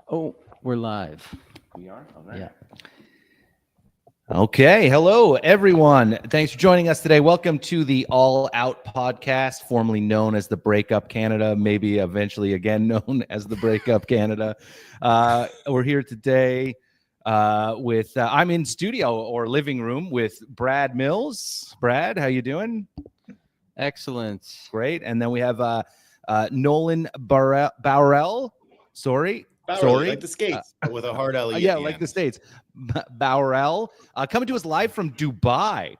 Oh, we're live. We are? All right. Yeah. Okay. Hello, everyone. Thanks for joining us today. Welcome to the All Out podcast, formerly known as the Breakup Canada, maybe eventually again known as the Breakup Canada. We're here today with I'm in studio or living room with Brad Mills. Brad, how you doing? Excellent. Great. And then we have Nolan bauerle. Sorry, like the skates, but with a hard L. yeah, like the States. Bauerle coming to us live from Dubai.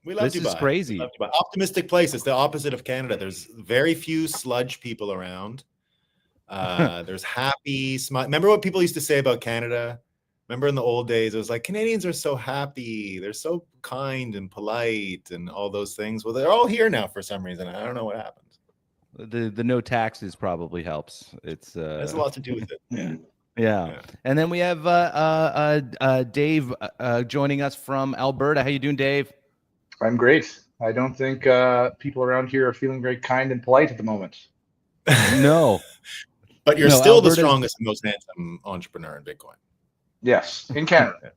We love This Dubai. is crazy. We love Dubai. Optimistic place. It's the opposite of Canada. There's very few sludge people around. There's happy, smile. Remember what people used to say about Canada? Remember in the old days, it was like Canadians are so happy. They're so kind and polite and all those things. Well, they're all here now for some reason. I don't know what happened. The no taxes probably helps. It's has a lot to do with it. Yeah. And then we have Dave joining us from Alberta. How you doing, Dave? I'm great. I don't think people around here are feeling very kind and polite at the moment. No. But you're still the strongest and most handsome entrepreneur in Bitcoin. Yes, in Canada.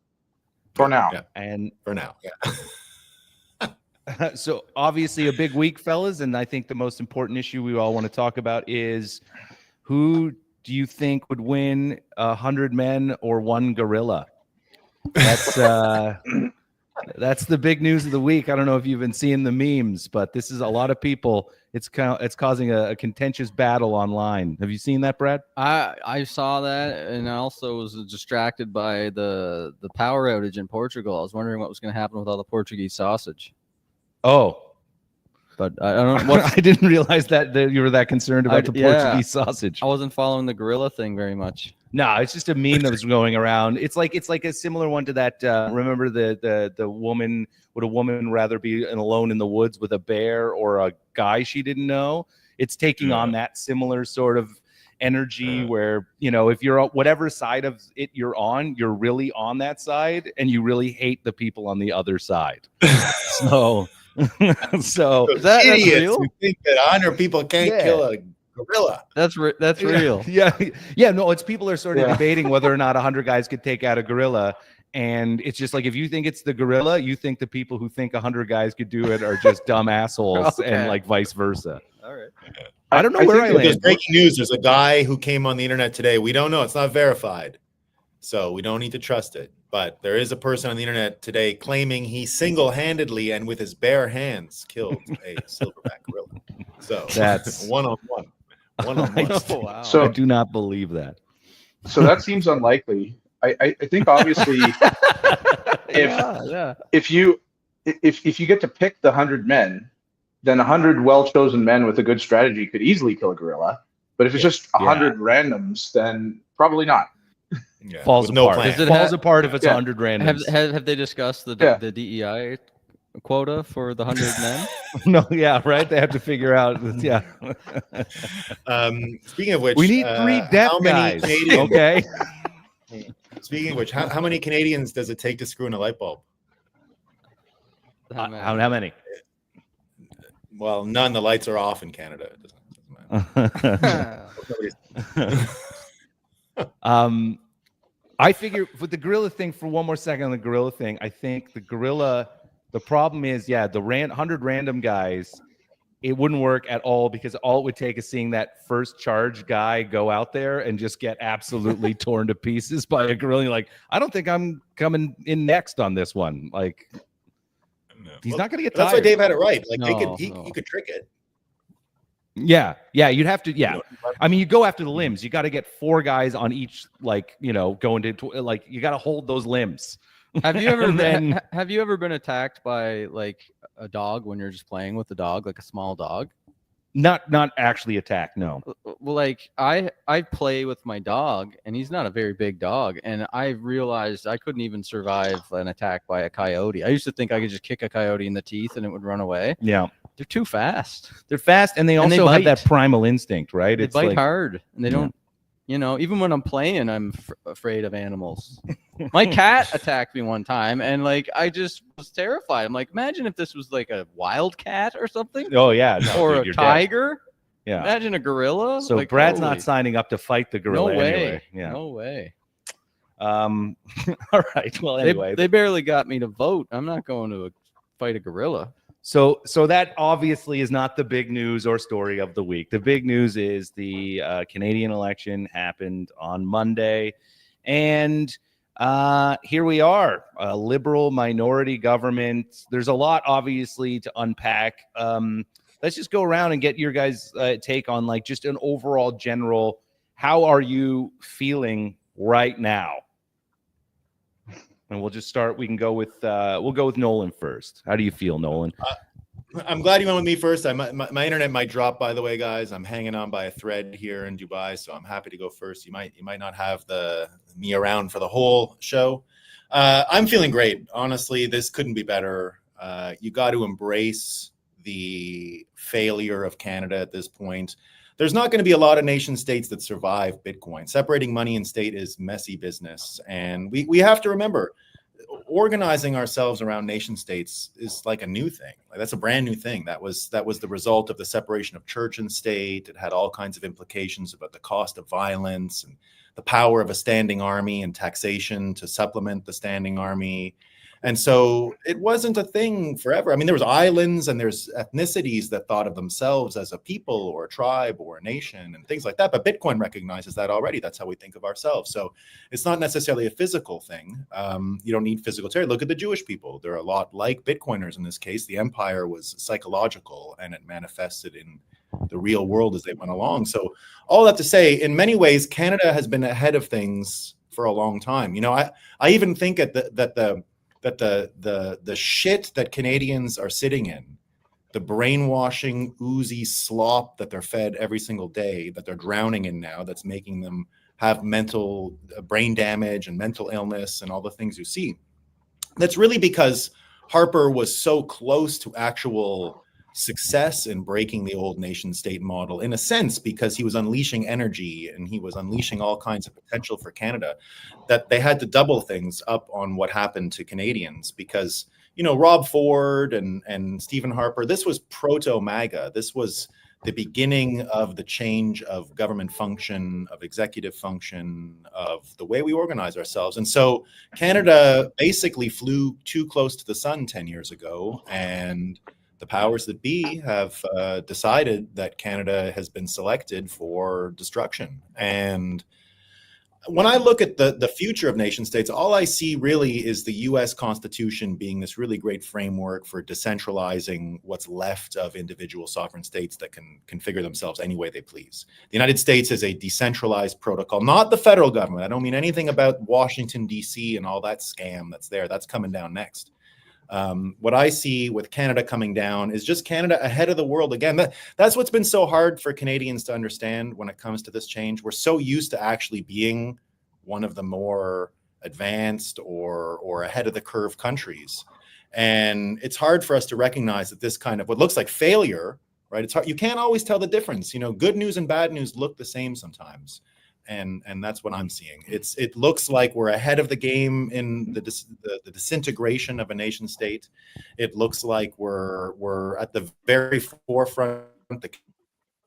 For now. Yeah. And for now. Yeah. So obviously a big week, fellas, and I think the most important issue we all want to talk about is who do you think would win 100 men or one gorilla? That's that's the big news of the week. I don't know if you've been seeing the memes, but this is a lot of people. It's causing a contentious battle online. Have you seen that, Brad? I saw that, and I also was distracted by the power outage in Portugal. I was wondering what was going to happen with all the Portuguese sausage. Oh, but I don't know. I didn't realize that you were that concerned about the Portuguese sausage. I wasn't following the gorilla thing very much. No, it's just a meme that was going around. It's like a similar one to that. Remember the woman? Would a woman rather be alone in the woods with a bear or a guy she didn't know? It's taking on that similar sort of energy where, you know, if you're whatever side of it you're on, you're really on that side, and you really hate the people on the other side. So that's real. Who think that 100 people can't kill a gorilla. That's real. Yeah. No, it's people are sort of debating whether or not 100 guys could take out a gorilla. And it's just like, if you think it's the gorilla, you think the people who think 100 guys could do it are just dumb assholes, and like vice versa. All right. I don't know where I land. There's breaking news. There's a guy who came on the internet today. We don't know. It's not verified. So we don't need to trust it. But there is a person on the internet today claiming he single-handedly and with his bare hands killed a silverback gorilla. So that's one-on-one. Wow. So I do not believe that. So that seems unlikely. I think obviously if you get to pick the 100 men, then 100 well-chosen men with a good strategy could easily kill a gorilla. But if it's just 100 randoms, then probably not. Yeah. Falls apart. It falls apart if it's 100 randoms. Have they discussed the DEI quota for the 100 men? No, yeah, right. They have to figure out. Yeah. Speaking of which, we need 3 deaf guys. Okay. Speaking of which, how many Canadians does it take to screw in a light bulb? How many? Well, none. The lights are off in Canada. I figure with the gorilla thing, for one more second on the gorilla thing, I think the problem is, the 100 random guys, it wouldn't work at all, because all it would take is seeing that first charge guy go out there and just get absolutely torn to pieces by a gorilla. You're like, I don't think I'm coming in next on this one. Like, he's not going to get tired. That's why Dave had it right. Like, he could trick it. Yeah, you'd have to. Yeah, I mean, you go after the limbs. You got to get 4 guys on each. Like, going to like, you got to hold those limbs. Have you ever have you ever been attacked by like a dog when you're just playing with the dog, like a small dog? Not actually attacked. No. Well, like I play with my dog, and he's not a very big dog, and I realized I couldn't even survive an attack by a coyote. I used to think I could just kick a coyote in the teeth and it would run away. Yeah. They're too fast. They're fast, and they also have that primal instinct, right? They bite hard, and they don't. Even when I'm playing, I'm afraid of animals. My cat attacked me one time, and like I just was terrified. I'm like, imagine if this was like a wild cat or something. Oh yeah, no, or a tiger. Yeah. Imagine a gorilla. So Like, Brad's holy- not signing up to fight the No gorilla way. anyway. Yeah. No way. All right. Well, They, anyway, they barely got me to vote. I'm not going to fight a gorilla. so that obviously is not the big news or story of the week. The big news is the Canadian election happened on Monday, and here we are, a liberal minority government. There's a lot, obviously, to unpack. Let's just go around and get your guys' take on like just an overall general. How are you feeling right now? And we'll just start. We can go with we'll go with Nolan first. How do you feel, Nolan? I'm glad you went with me first. My internet might drop, by the way, guys. I'm hanging on by a thread here in Dubai, so I'm happy to go first. You might not have me around for the whole show. I'm feeling great. Honestly, this couldn't be better. You got to embrace the failure of Canada at this point. There's not going to be a lot of nation states that survive Bitcoin. Separating money and state is messy business. And we have to remember, organizing ourselves around nation states is like a new thing. Like, that's a brand new thing. That was the result of the separation of church and state. It had all kinds of implications about the cost of violence and the power of a standing army and taxation to supplement the standing army. And so it wasn't a thing forever. I mean, there was islands and there's ethnicities that thought of themselves as a people or a tribe or a nation and things like that. But Bitcoin recognizes that already. That's how we think of ourselves. So it's not necessarily a physical thing. You don't need physical territory. Look at the Jewish people. They're a lot like Bitcoiners in this case. The empire was psychological and it manifested in the real world as they went along. So all that to say, in many ways, Canada has been ahead of things for a long time. You know, I even think that the shit that Canadians are sitting in, the brainwashing, oozy slop that they're fed every single day, that they're drowning in now, that's making them have mental brain damage and mental illness and all the things you see. That's really because Harper was so close to actual success in breaking the old nation state model, in a sense, because he was unleashing energy and he was unleashing all kinds of potential for Canada, that they had to double things up on what happened to Canadians. Because, you know, Rob Ford and Stephen Harper, this was proto-MAGA. This was the beginning of the change of government function, of executive function, of the way we organize ourselves. And so Canada basically flew too close to the sun 10 years ago, and the powers that be have decided that Canada has been selected for destruction. And when I look at the future of nation states, all I see really is the US Constitution being this really great framework for decentralizing what's left of individual sovereign states that can configure themselves any way they please. The United States is a decentralized protocol, not the federal government. I don't mean anything about Washington, D.C. and all that scam that's there. That's coming down next. What I see with Canada coming down is just Canada ahead of the world again. That's what's been so hard for Canadians to understand when it comes to this change. We're so used to actually being one of the more advanced or ahead of the curve countries. And it's hard for us to recognize that this kind of what looks like failure, right? It's hard. You can't always tell the difference. You know, good news and bad news look the same sometimes. And that's what I'm seeing. It looks like we're ahead of the game in the disintegration of a nation state. It looks like we're at the very forefront, the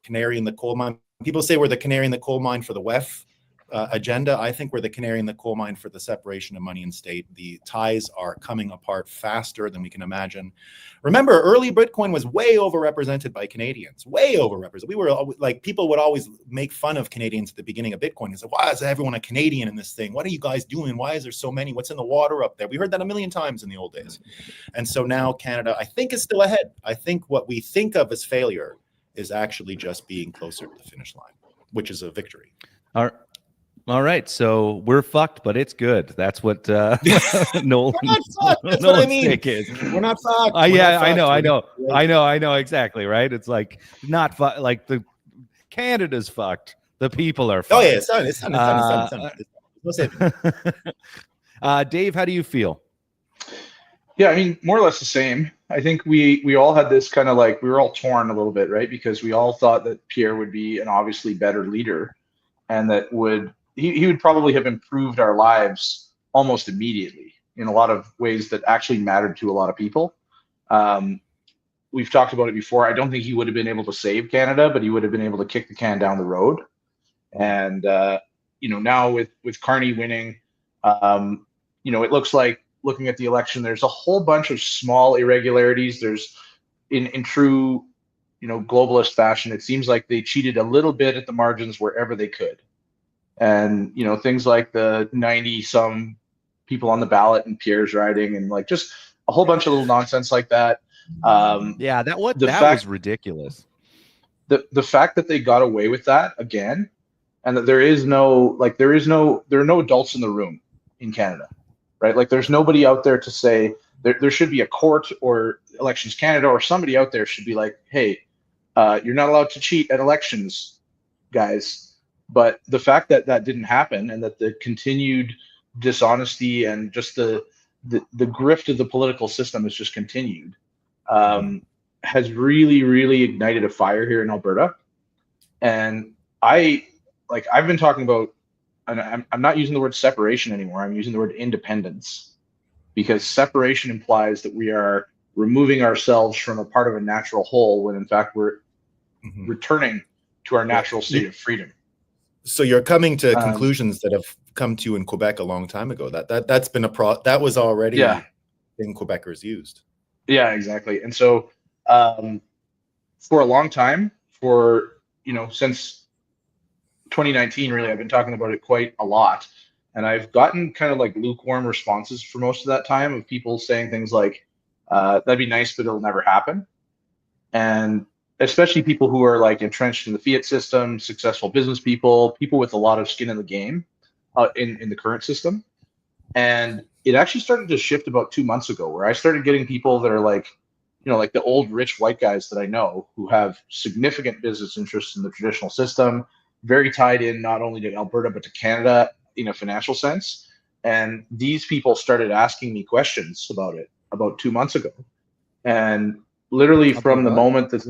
canary in the coal mine. People say we're the canary in the coal mine for the WEF agenda. I think we're the canary in the coal mine for the separation of money and state. The ties are coming apart faster than we can imagine. Remember, early Bitcoin was way overrepresented by Canadians, way overrepresented. We were like, people would always make fun of Canadians at the beginning of Bitcoin and say, why is everyone a Canadian in this thing? What are you guys doing? Why is there so many? What's in the water up there? We heard that a million times in the old days. And so now Canada, I think, is still ahead. I think what we think of as failure is actually just being closer to the finish line, which is a victory. All right, so we're fucked, but it's good. That's what Nolan. We're not fucked. That's what I mean. We're not fucked. Yeah, I know exactly, right? It's like not like the Canada's fucked. The people are fucked. Oh yeah, it's done. Dave, how do you feel? Yeah, I mean, more or less the same. I think we all had this kind of like, we were all torn a little bit, right? Because we all thought that Pierre would be an obviously better leader, and that he would probably have improved our lives almost immediately in a lot of ways that actually mattered to a lot of people. we've talked about it before. I don't think he would have been able to save Canada, but he would have been able to kick the can down the road. And now with Carney winning, it looks like, looking at the election, there's a whole bunch of small irregularities. There's in true globalist fashion, it seems like they cheated a little bit at the margins wherever they could. And things like the 90 some people on the ballot and Pierre's riding, and like just a whole bunch of little nonsense like that. That was ridiculous. The fact that they got away with that again, and that there are no adults in the room in Canada, right? Like there's nobody out there to say there should be a court or Elections Canada or somebody out there should be like, hey, you're not allowed to cheat at elections, guys. But the fact that that didn't happen, and that the continued dishonesty and just the grift of the political system has just continued, has really, really ignited a fire here in Alberta. And I've been talking about, and I'm not using the word separation anymore. I'm using the word independence, because separation implies that we are removing ourselves from a part of a natural whole, when in fact we're returning to our natural state of freedom. So you're coming to conclusions that have come to in Quebec a long time ago. That's been that was already thing Quebecers used. Yeah, exactly. And so for a long time, since 2019, really, I've been talking about it quite a lot. And I've gotten kind of like lukewarm responses for most of that time, of people saying things like, that'd be nice, but it'll never happen. And especially people who are like entrenched in the fiat system, successful business people with a lot of skin in the game in the current system. And it actually started to shift about 2 months ago, where I started getting people that are like, like the old rich white guys that I know, who have significant business interests in the traditional system, very tied in not only to Alberta, but to Canada in a financial sense. And these people started asking me questions about it about 2 months ago. And literally from the moment that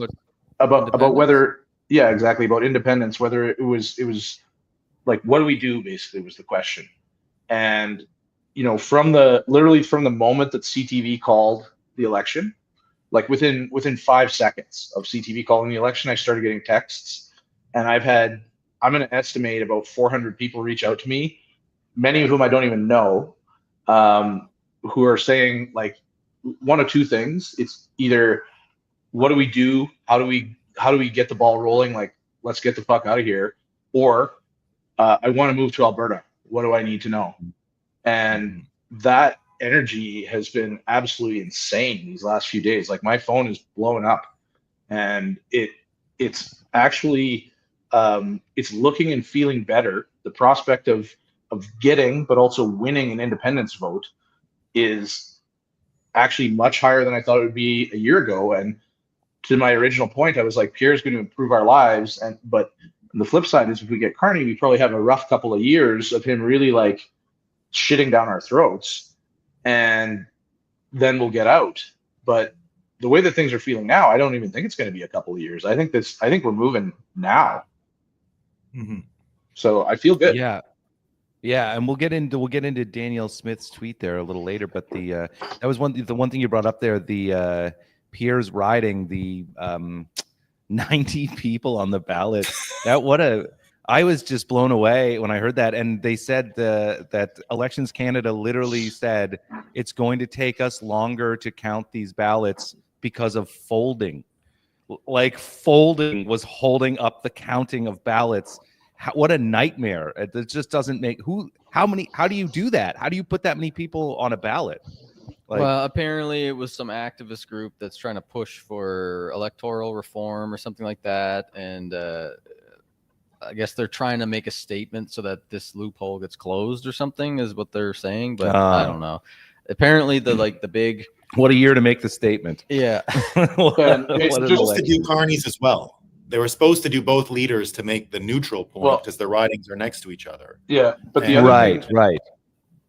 about whether, about independence, whether it was like, what do we do, basically, was the question. And from the moment that CTV called the election, like within 5 seconds of CTV calling the election, I started getting texts. And I'm going to estimate about 400 people reach out to me, many of whom I don't even know, who are saying like one of two things. It's either, what do we do? How do we get the ball rolling? Like, let's get the fuck out of here. Or I want to move to Alberta. What do I need to know? And that energy has been absolutely insane these last few days. Like, my phone is blowing up, and it's actually it's looking and feeling better. The prospect of getting, but also winning an independence vote is actually much higher than I thought it would be a year ago. And to my original point, I was like, Pierre's going to improve our lives. But the flip side is, if we get Carney, we probably have a rough couple of years of him really like shitting down our throats, and then we'll get out. But the way that things are feeling now, I don't even think it's going to be a couple of years. I think we're moving now. So I feel good. Yeah, and we'll get into Danielle Smith's tweet there a little later. But that was the one thing you brought up there. The Pierre's riding the 90 people on the ballot. I was just blown away when I heard that. And they said that Elections Canada literally said it's going to take us longer to count these ballots because of folding. Like, folding was holding up the counting of ballots. What a nightmare. It just doesn't make how do you do that? How do you put that many people on a ballot? Well, apparently it was some activist group that's trying to push for electoral reform or something like that. And I guess they're trying to make a statement so that this loophole gets closed or something, is what they're saying. But I don't know. Apparently the big... What a year to make the statement. Yeah. They're supposed to do Carneys as well. They were supposed to do both leaders to make the neutral point, because the ridings are next to each other. Yeah, but the other thing,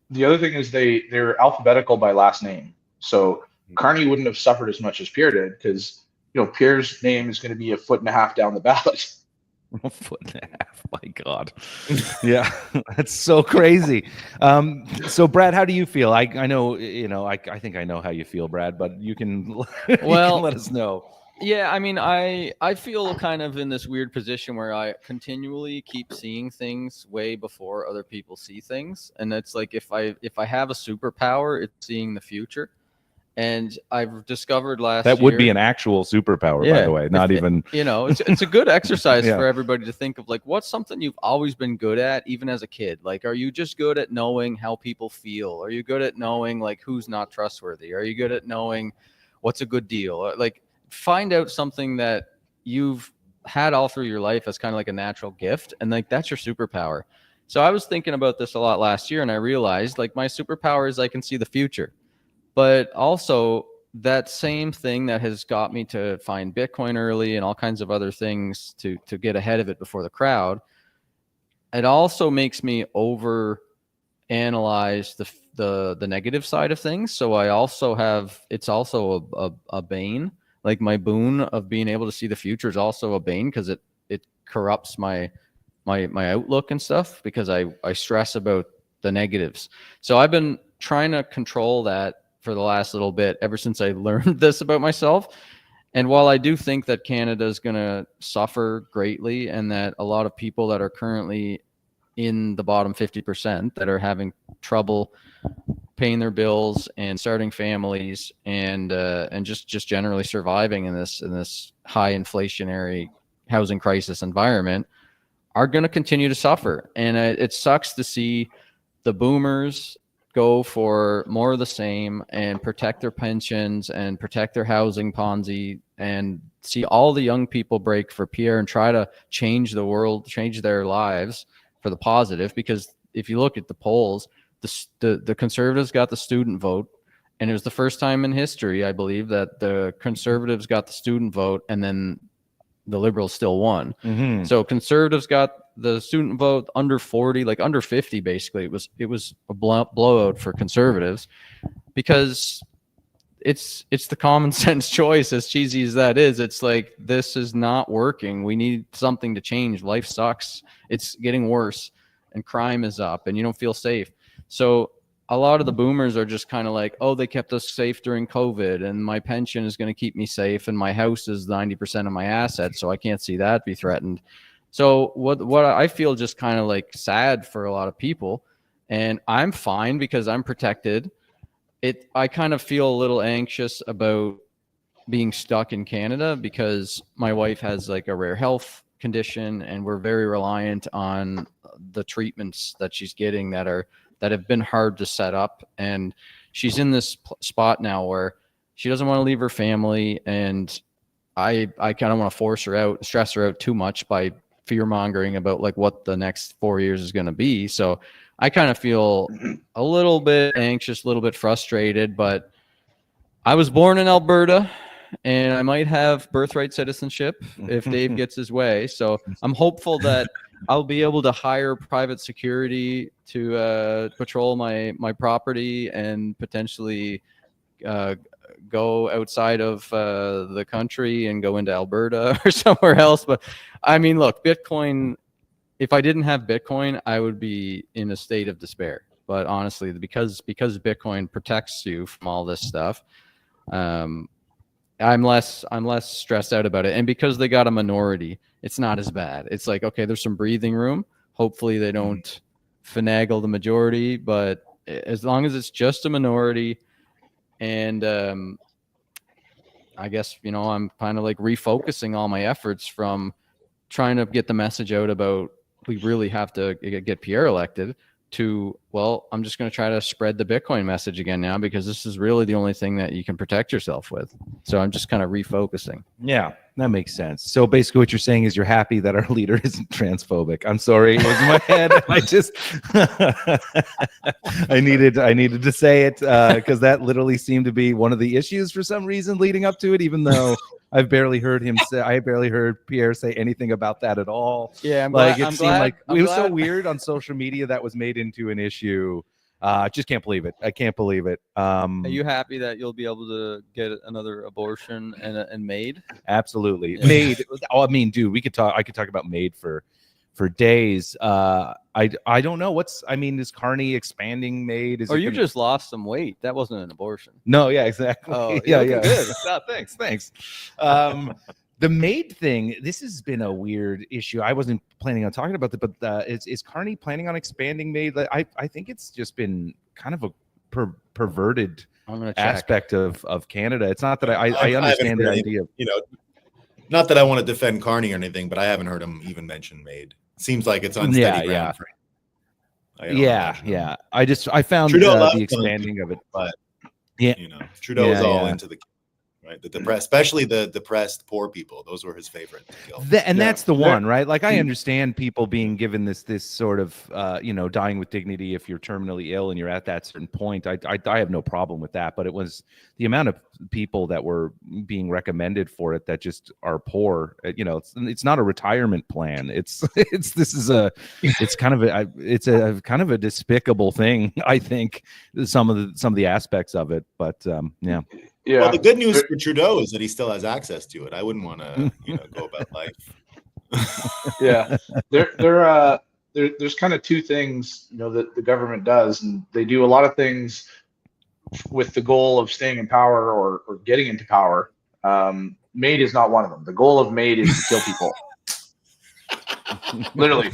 the other thing is they're alphabetical by last name. So Carney wouldn't have suffered as much as Pierre did, because Pierre's name is going to be a foot and a half down the ballot. A foot and a half. My God. Yeah, that's so crazy. So Brad, how do you feel? I know, I think I know how you feel, Brad, but you can, you can let us know. Yeah, I mean, I feel kind of in this weird position where I continually keep seeing things way before other people see things, and it's like if I have a superpower, it's seeing the future. And I've discovered last That year would be an actual superpower, by the way, not even. It's a good exercise Yeah. for everybody to think of, like, what's something you've always been good at, even as a kid? Like, are you just good at knowing how people feel? Are you good at knowing like who's not trustworthy? Are you good at knowing what's a good deal? Like, find out something that you've had all through your life as kind of like a natural gift, and like that's your superpower. So I was thinking about this a lot last year, and I realized like my superpower is I can see the future. But also that same thing that has got me to find Bitcoin early and all kinds of other things to get ahead of it before the crowd, it also makes me over analyze the negative side of things. So I also have, it's also a bane. Like my boon of being able to see the future is also a bane, because it corrupts my outlook and stuff, because I stress about the negatives. So I've been trying to control that for the last little bit, ever since I learned this about myself. And while I do think that Canada is going to suffer greatly, and that a lot of people that are currently in the bottom 50% that are having trouble paying their bills and starting families and just generally surviving in this high inflationary housing crisis environment, are going to continue to suffer. And it sucks to see the boomers go for more of the same and protect their pensions and protect their housing Ponzi, and see all the young people break for Pierre and try to change the world, change their lives for the positive. Because if you look at the polls, the Conservatives got the student vote, and it was the first time in history, I believe, that the Conservatives got the student vote and then the Liberals still won. Mm-hmm. So Conservatives got the student vote, under 40, like under 50, basically. It was a blowout for Conservatives, because it's the common sense choice, as cheesy as that is. It's like, this is not working. We need something to change. Life sucks. It's getting worse, and crime is up, and you don't feel safe. So a lot of the boomers are just kind of like, oh, they kept us safe during COVID, and my pension is going to keep me safe, and my house is 90% of my assets, so I can't see that be threatened. So what I feel just kind of like sad for a lot of people, and I'm fine because I'm protected. I kind of feel a little anxious about being stuck in Canada, because my wife has like a rare health condition, and we're very reliant on the treatments that she's getting that have been hard to set up. And she's in this spot now where she doesn't want to leave her family, and I kind of want to force her out, stress her out too much by fear mongering about like what the next 4 years is going to be. So I kind of feel a little bit anxious, a little bit frustrated. But I was born in Alberta, and I might have birthright citizenship if Dave gets his way. So I'm hopeful that I'll be able to hire private security to patrol my property, and potentially go outside of the country and go into Alberta or somewhere else. But I mean, look, Bitcoin, if I didn't have Bitcoin, I would be in a state of despair. But honestly, because Bitcoin protects you from all this stuff, I'm less stressed out about it. And because they got a minority, it's not as bad. It's like, okay, there's some breathing room. Hopefully they don't finagle the majority, but as long as it's just a minority, and I guess, I'm kind of like refocusing all my efforts from trying to get the message out about we really have to get Pierre elected to, well, I'm just going to try to spread the Bitcoin message again now, because this is really the only thing that you can protect yourself with. So I'm just kind of refocusing. Yeah, that makes sense. So basically what you're saying is you're happy that our leader isn't transphobic. I'm sorry, it was in my head. I just I needed to say it because that literally seemed to be one of the issues for some reason leading up to it, even though I barely heard Pierre say anything about that at all. Yeah, it was so weird on social media that was made into an issue. Just can't believe it. I can't believe it. Are you happy that you'll be able to get another abortion and Maid? Absolutely. Yeah. Maid. Oh, I mean, dude, I could talk about Maid for days. I don't know is Carney expanding Maid? Is Or it you gonna- just lost some weight. That wasn't an abortion. No, yeah, exactly. Oh, yeah, you're looking good. No, thanks. The Maid thing, this has been a weird issue. I wasn't planning on talking about it, but is Carney planning on expanding Maid? I think it's just been kind of a perverted I'm gonna check. aspect of Canada. It's not that I haven't understand the heard idea. Not that I want to defend Carney or anything, but I haven't heard him even mention Maid. Seems like it's unsteady ground for him. Yeah. I found Trudeau the loves expanding of it, but yeah, Trudeau is all yeah. into the right, the depressed, especially the depressed poor people. Those were his favorite to kill. That's the one, right? Like I understand people being given this sort of dying with dignity if you're terminally ill and you're at that certain point. I have no problem with that, but it was the amount of people that were being recommended for it that just are poor. It's not a retirement plan. It's kind of a despicable thing. I think some of the aspects of it, but yeah. Yeah. Well, the good news for Trudeau is that he still has access to it. I wouldn't want to, go about life. Yeah. There's kind of two things, that the government does, and they do a lot of things with the goal of staying in power or getting into power. Maid is not one of them. The goal of Maid is to kill people. Literally.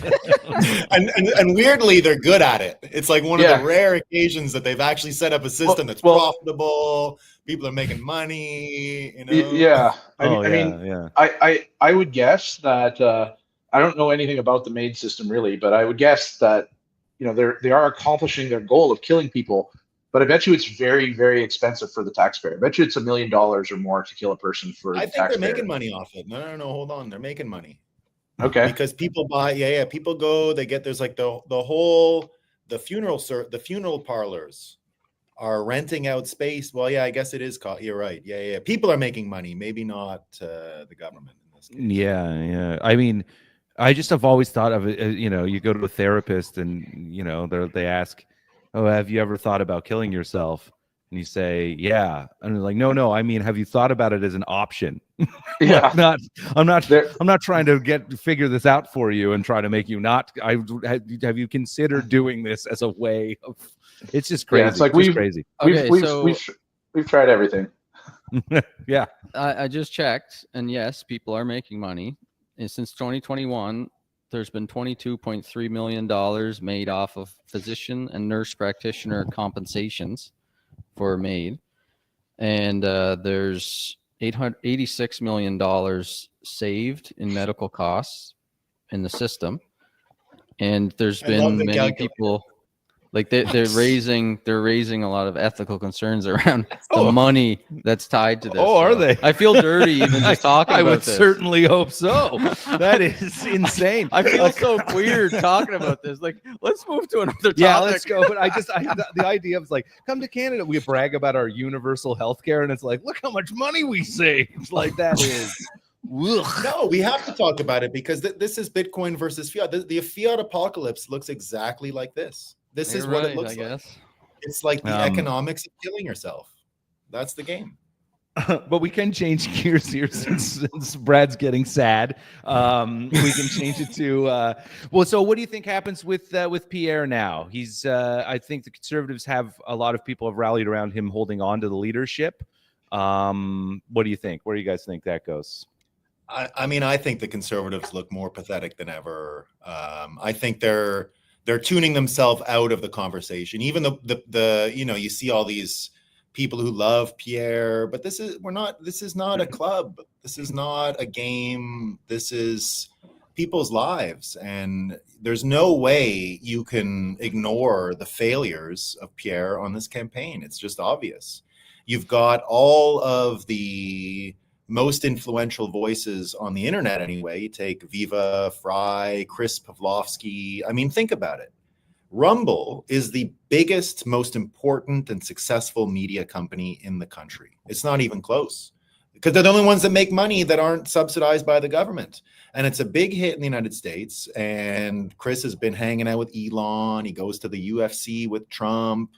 and weirdly, they're good at it. It's like one of the rare occasions that they've actually set up a system that's profitable. People are making money. Yeah. I would guess that I don't know anything about the Maid system really, but I would guess that they are accomplishing their goal of killing people. But I bet you it's very, very expensive for the taxpayer. I bet you it's $1 million or more to kill a person for. I think they're making money off it. No, hold on, they're making money. Okay. Because people buy, people go, they get, there's like the funeral parlors are renting out space. Well, yeah, I guess it is called. You're right. Yeah. People are making money, maybe not the government in this case. Yeah. I mean, I just have always thought of it. You go to a therapist and they ask, "Oh, have you ever thought about killing yourself?" And you say, "Yeah," and they're like, "No. I mean, have you thought about it as an option?" Yeah. I'm not trying to figure this out for you and try to make you not. Have you considered doing this as a way of? It's just crazy. Yeah, it's like crazy. Okay, we've tried everything. Yeah. I just checked, and yes, people are making money. And since 2021, there's been $22.3 million made off of physician and nurse practitioner compensations for Maid, and there's $86 million saved in medical costs in the system, and there's been many people like they're raising a lot of ethical concerns around the money that's tied to this. Oh, are they? I feel dirty even just talking about this. I would certainly hope so. That is insane. I feel so weird talking about this. Like, let's move to another topic. Yeah, let's go. But the idea of like, come to Canada, we brag about our universal health care, and it's like, look how much money we saved. Like that is. No, we have to talk about it because this is Bitcoin versus fiat. The fiat apocalypse looks exactly like this. This is what it looks like. It's like the economics of killing yourself. That's the game. But we can change gears here since Brad's getting sad. We can change it to so what do you think happens with Pierre now? He's I think the Conservatives have a lot of people have rallied around him holding on to the leadership. What do you think? Where do you guys think that goes? I mean, I think the Conservatives look more pathetic than ever. I think they're tuning themselves out of the conversation. Even the you see all these people who love Pierre, but this is not a club. This is not a game. This is people's lives. And there's no way you can ignore the failures of Pierre on this campaign. It's just obvious. You've got all of the most influential voices on the internet anyway. You take Viva, Fry, Chris Pavlovski. I mean, think about it. Rumble is the biggest, most important and successful media company in the country. It's not even close. because they're the only ones that make money that aren't subsidized by the government. And it's a big hit in the United States. And Chris has been hanging out with Elon. He goes to the UFC with Trump.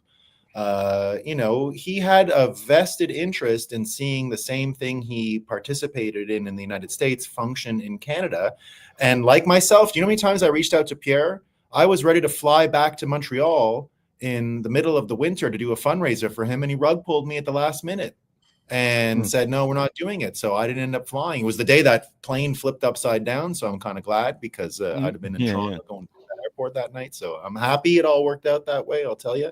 You know, he had a vested interest in seeing the same thing he participated in the United States function in Canada. And like myself, do you know how many times I reached out to Pierre? I was ready to fly back to Montreal in the middle of the winter to do a fundraiser for him, and he rug pulled me at the last minute and said, no, we're not doing it. So I didn't end up flying. It was the day that plane flipped upside down. So I'm kind of glad, because I'd have been in Toronto going to the airport that night. So I'm happy it all worked out that way, I'll tell you.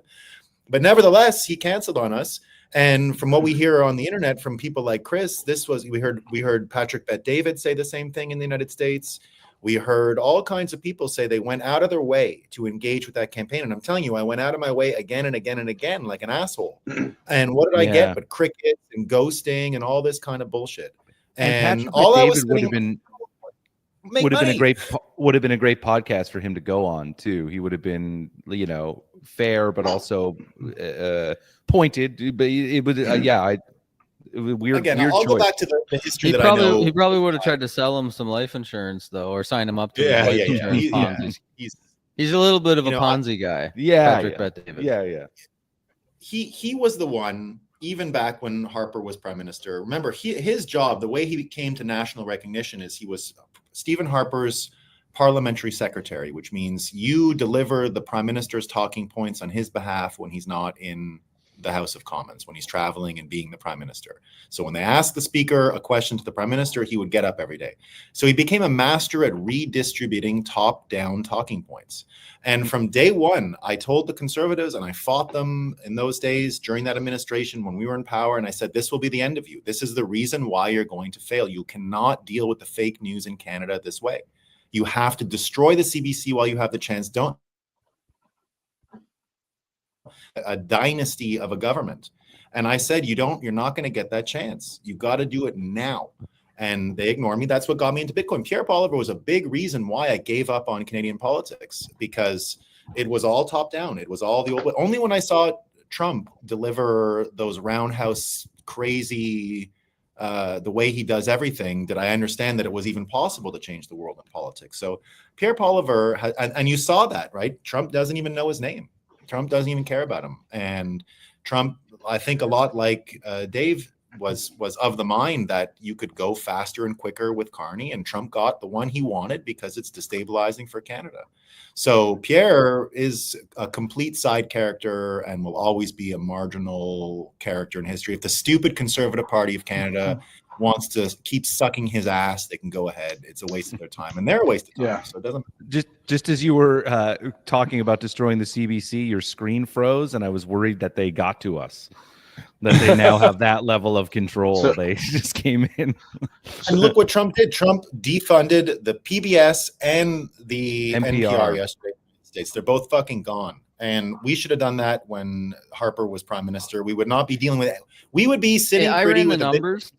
But nevertheless, he canceled on us. And from what we hear on the internet from people like Chris, we heard Patrick Bet-David say the same thing in the United States. We heard all kinds of people say they went out of their way to engage with that campaign. And I'm telling you, I went out of my way again and again and again, like an asshole. And what did I get but crickets and ghosting and all this kind of bullshit? And all I was would have been a great podcast for him to go on too. He would have been, you know, fair but also pointed. But it was weird. Again, weird I'll choice. go back to the history He that I know. probably would have tried to sell him some life insurance though, or sign him up to life insurance Ponzi. He's a little bit of a Ponzi guy. Patrick Bet-David. Yeah. He was the one, even back when Harper was prime minister. Remember, his job, the way he came to national recognition, is he was Stephen Harper's parliamentary secretary, which means you deliver the prime minister's talking points on his behalf when he's not in the House of Commons, when he's traveling and being the prime minister. So when they asked the speaker a question to the prime minister, he would get up every day. So he became a master at redistributing top-down talking points. And from day one, I told the Conservatives, and I fought them in those days during that administration when we were in power, and I said, this will be the end of you. This is the reason why you're going to fail. You cannot deal with the fake news in Canada this way. You have to destroy the CBC while you have the chance. Don't a dynasty of a government. And I said, you're not going to get that chance. You got to do it now. And they ignore me. That's what got me into Bitcoin. Pierre Pavlovski was a big reason why I gave up on Canadian politics, because it was all top down. It was all the old. Only when I saw Trump deliver those roundhouse crazy, the way he does everything, did I understand that it was even possible to change the world in politics. So Pierre Pavlovski, and you saw that, right? Trump doesn't even know his name. Trump doesn't even care about him. And Trump, I think a lot like Dave, was of the mind that you could go faster and quicker with Carney, and Trump got the one he wanted because it's destabilizing for Canada. So Pierre is a complete side character and will always be a marginal character in history. If the stupid Conservative Party of Canada wants to keep sucking his ass, they can go ahead. It's a waste of their time, and they're a waste of time. So it doesn't. Just as you were talking about destroying the CBC, your screen froze, and I was worried that they got to us. That they now have that level of control. So, they just came in. And look what Trump did. Trump defunded the PBS and the NPR yesterday in the States. They're both fucking gone. And we should have done that when Harper was prime minister. We would not be dealing with it. We would be sitting pretty with the numbers.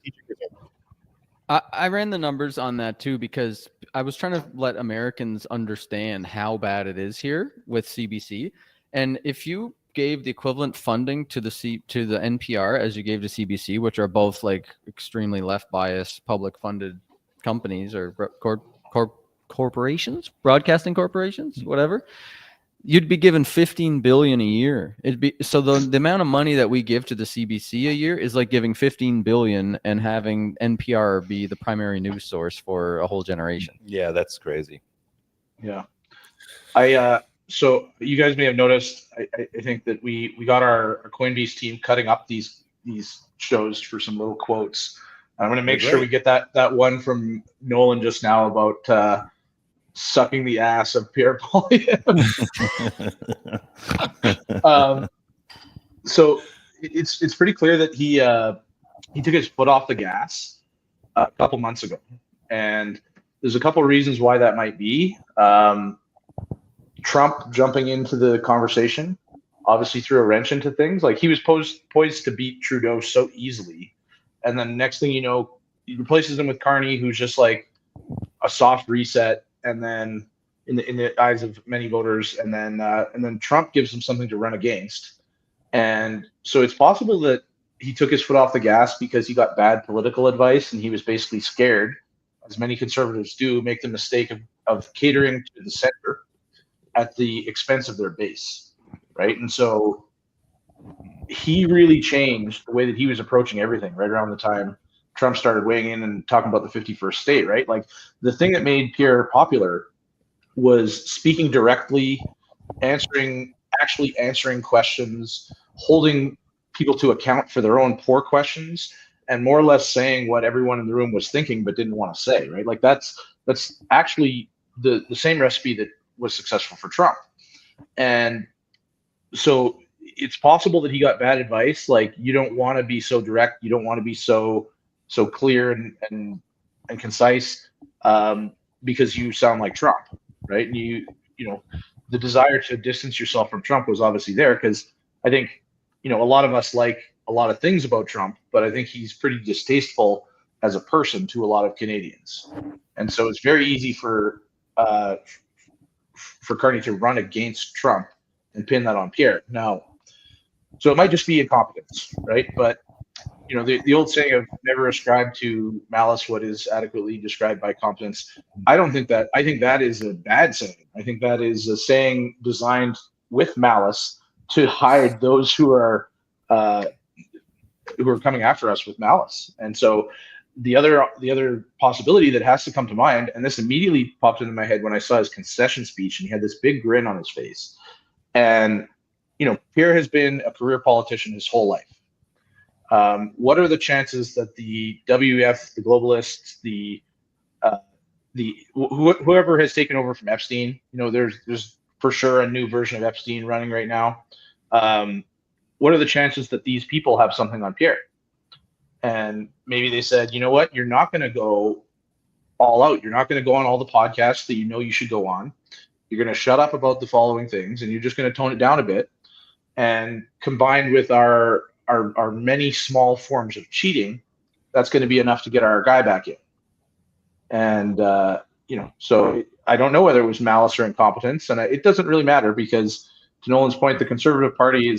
I ran the numbers on that too, because I was trying to let Americans understand how bad it is here with CBC. And if you gave the equivalent funding to the NPR as you gave to CBC, which are both like extremely left biased public funded companies or corporations, broadcasting corporations, whatever, you'd be given $15 billion a year. It'd be so the amount of money that we give to the CBC a year is like giving $15 billion and having NPR be the primary news source for a whole generation. Yeah, that's crazy. Yeah, so you guys may have noticed, I think that we got our Coinbase team cutting up these shows for some little quotes. I'm going to make sure we get that one from Nolan just now about sucking the ass of Pierre Poilievre. So it's pretty clear that he took his foot off the gas a couple months ago, and there's a couple reasons why that might be. Trump jumping into the conversation obviously threw a wrench into things. Like, he was poised to beat Trudeau so easily, and then next thing you know, he replaces him with Carney, who's just like a soft reset, and then in the eyes of many voters, and then Trump gives him something to run against. And so it's possible that he took his foot off the gas because he got bad political advice, and he was basically scared, as many conservatives do, make the mistake of catering to the center at the expense of their base, right? And so he really changed the way that he was approaching everything right around the time Trump started weighing in and talking about the 51st state, right? Like, the thing that made Pierre popular was speaking directly, actually answering questions, holding people to account for their own poor questions, and more or less saying what everyone in the room was thinking but didn't want to say, right? Like, that's actually the same recipe that was successful for Trump. And so it's possible that he got bad advice. Like, you don't want to be so direct, you don't want to be so clear and concise, because you sound like Trump, right? And you know, the desire to distance yourself from Trump was obviously there, because I think, you know, a lot of us like a lot of things about Trump, but I think he's pretty distasteful as a person to a lot of Canadians. And so it's very easy for Carney to run against Trump and pin that on Pierre. Now, so it might just be incompetence, right? But, you know, the old saying of never ascribe to malice what is adequately described by competence. I think that is a bad saying. I think that is a saying designed with malice to hide those who are coming after us with malice. And so the other possibility that has to come to mind, and this immediately popped into my head when I saw his concession speech, and he had this big grin on his face. And, you know, Pierre has been a career politician his whole life. What are the chances that the WEF, the globalists, whoever has taken over from Epstein, you know, there's for sure a new version of Epstein running right now. What are the chances that these people have something on Pierre? And maybe they said, you know what, you're not going to go all out. You're not going to go on all the podcasts that you know you should go on. You're going to shut up about the following things, and you're just going to tone it down a bit. And combined with our many small forms of cheating, that's going to be enough to get our guy back in. And, you know, so I don't know whether it was malice or incompetence, and it doesn't really matter, because to Nolan's point, the Conservative Party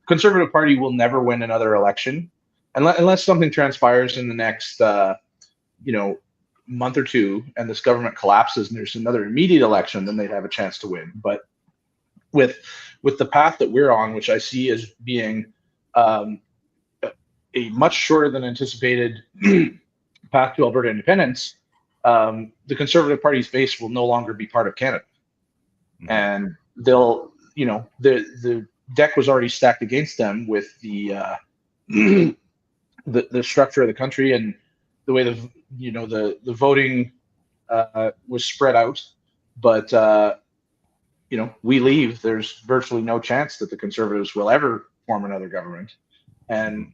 Conservative Party will never win another election unless something transpires in the next, you know, month or two, and this government collapses and there's another immediate election, then they'd have a chance to win. But with the path that we're on, which I see as being a much shorter than anticipated path to Alberta independence, the Conservative Party's base will no longer be part of Canada. And they'll, you know, the deck was already stacked against them with the structure of the country and the way the voting was spread out. But you know, we leave, there's virtually no chance that the Conservatives will ever form another government. And,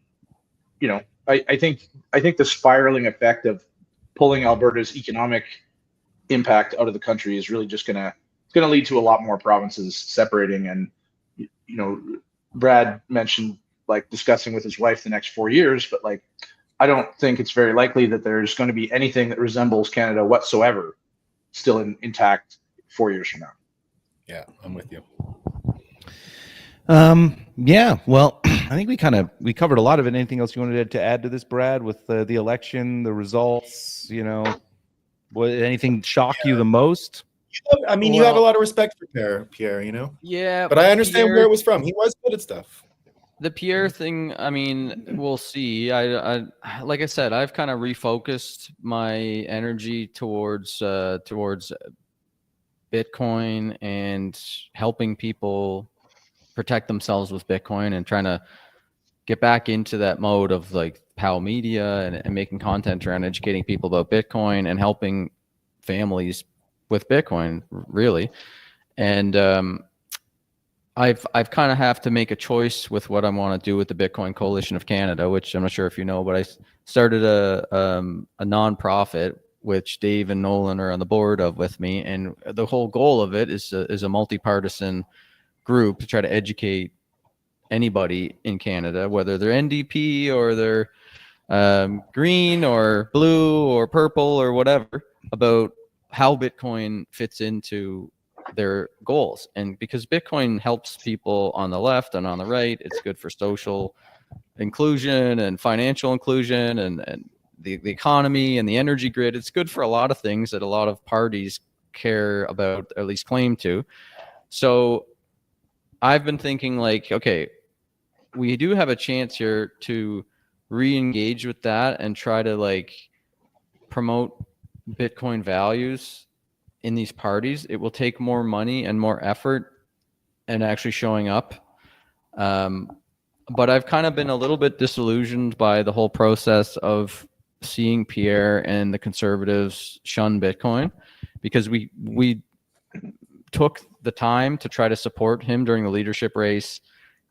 you know, I think the spiraling effect of pulling Alberta's economic impact out of the country is really just gonna lead to a lot more provinces separating. And, you know, Brad mentioned like discussing with his wife the next 4 years, but like, I don't think it's very likely that there's going to be anything that resembles Canada whatsoever still intact 4 years from now. Yeah, I'm with you. Yeah, well, I think we covered a lot of it. Anything else you wanted to add to this, Brad, with the election, the results, you know, anything shock you the most? I mean, you have a lot of respect for Pierre, you know? Yeah. But I understand where it was from. He was good at stuff. The Pierre thing, I mean, we'll see. I like I said, I've kind of refocused my energy towards Bitcoin and helping people protect themselves with Bitcoin and trying to get back into that mode of like POW media and making content around educating people about Bitcoin and helping families with Bitcoin, really. And I've kind of have to make a choice with what I want to do with the Bitcoin Coalition of Canada, which I'm not sure if you know, but I started a nonprofit, which Dave and Nolan are on the board of with me, and the whole goal of it is a multi-partisan group to try to educate anybody in Canada, whether they're NDP or they're green or blue or purple or whatever, about how Bitcoin fits into their goals. And because Bitcoin helps people on the left and on the right, it's good for social inclusion and financial inclusion and the economy and the energy grid. It's good for a lot of things that a lot of parties care about, or at least claim to. So I've been thinking like, okay, we do have a chance here to re-engage with that and try to like promote Bitcoin values in these parties. It will take more money and more effort and actually showing up. But I've kind of been a little bit disillusioned by the whole process of seeing Pierre and the Conservatives shun Bitcoin, because we took the time to try to support him during the leadership race,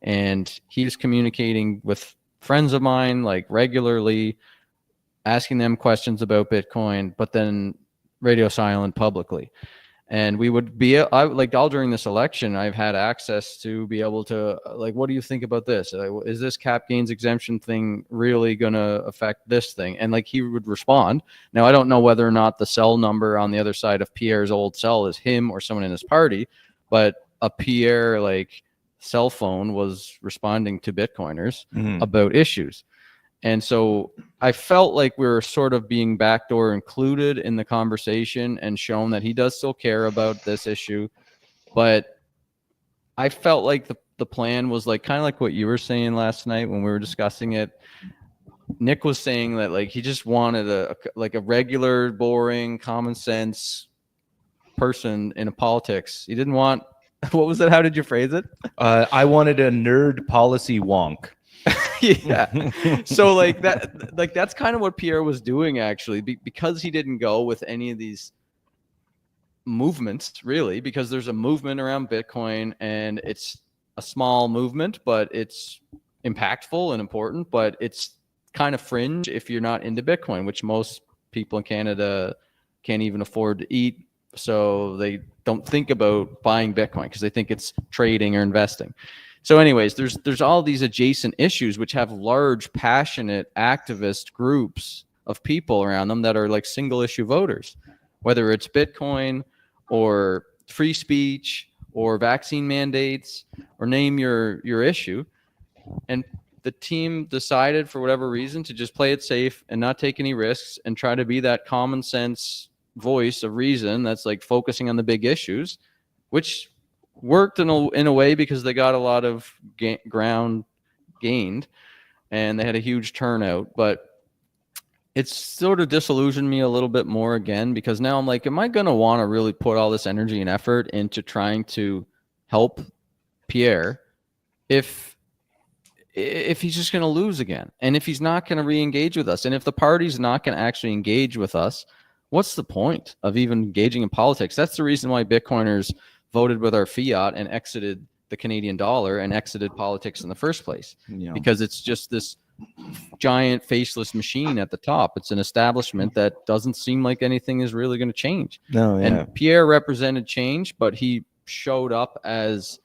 and he's communicating with friends of mine like regularly, asking them questions about Bitcoin, but then radio silent publicly. And we would be like, all during this election, I've had access to be able to like, what do you think about this? Is this cap gains exemption thing really going to affect this thing? And like, he would respond. Now, I don't know whether or not the cell number on the other side of Pierre's old cell is him or someone in his party, but a Pierre like cell phone was responding to Bitcoiners about issues. And so I felt like we were sort of being backdoor included in the conversation and shown that he does still care about this issue. But I felt like the plan was like kind of like what you were saying last night when we were discussing it. Nick was saying that like he just wanted a regular, boring, common sense person in a politics. He didn't want, what was it? How did you phrase it? I wanted a nerd policy wonk. Yeah. So like that, like that's kind of what Pierre was doing actually, because he didn't go with any of these movements really, because there's a movement around Bitcoin and it's a small movement, but it's impactful and important, but it's kind of fringe if you're not into Bitcoin, which most people in Canada can't even afford to eat. So they don't think about buying Bitcoin because they think it's trading or investing. So anyways, there's all these adjacent issues which have large, passionate activist groups of people around them that are like single issue voters, whether it's Bitcoin or free speech or vaccine mandates or name your issue. And the team decided for whatever reason to just play it safe and not take any risks and try to be that common sense voice of reason that's like focusing on the big issues, which worked in a way because they got a lot of ground gained and they had a huge turnout. But it's sort of disillusioned me a little bit more again, because now I'm like, am I going to want to really put all this energy and effort into trying to help Pierre if he's just going to lose again, and if he's not going to re-engage with us, and if the party's not going to actually engage with us, what's the point of even engaging in politics? That's the reason why Bitcoiners voted with our fiat and exited the Canadian dollar and exited politics in the first place. Yeah. Because it's just this giant faceless machine at the top. It's an establishment that doesn't seem like anything is really going to change. No, yeah. And Pierre represented change, but he showed up as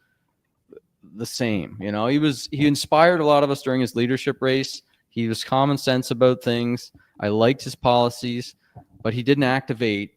the same. You know, he inspired a lot of us during his leadership race. He was common sense about things. I liked his policies, but he didn't activate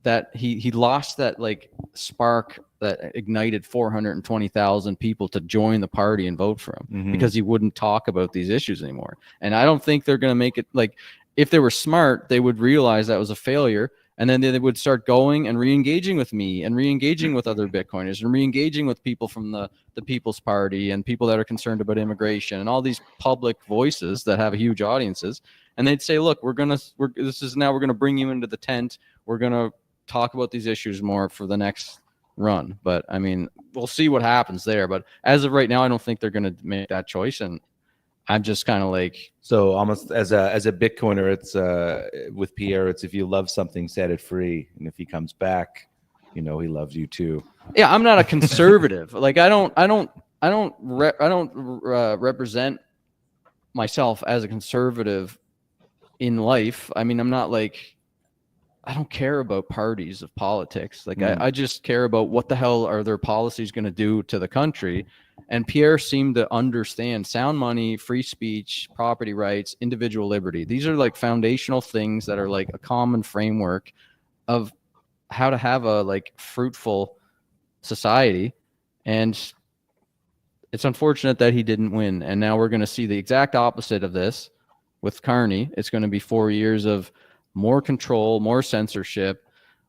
that. He lost that like spark that ignited 420,000 people to join the party and vote for him, because he wouldn't talk about these issues anymore. And I don't think they're going to make it, like, if they were smart, they would realize that was a failure. And then they would start going and re-engaging with me and re-engaging with other Bitcoiners and re-engaging with people from the People's Party and people that are concerned about immigration and all these public voices that have huge audiences. And they'd say, look, we're going to bring you into the tent. We're going to talk about these issues more for the next run. But I mean, we'll see what happens there. But as of right now, I don't think they're going to make that choice. And I'm just kind of like, so almost as a Bitcoiner, it's with Pierre, it's if you love something, set it free, and if he comes back, you know he loves you too. Yeah, I'm not a conservative. Like I don't represent myself as a conservative in life. I mean, I'm not like, I don't care about parties of politics. Like I just care about what the hell are their policies going to do to the country. And Pierre seemed to understand sound money, free speech, property rights, individual liberty. These are like foundational things that are like a common framework of how to have a like fruitful society. And It's unfortunate that he didn't win. And now we're going to see the exact opposite of this with Carney. It's going to be 4 years of more control, more censorship,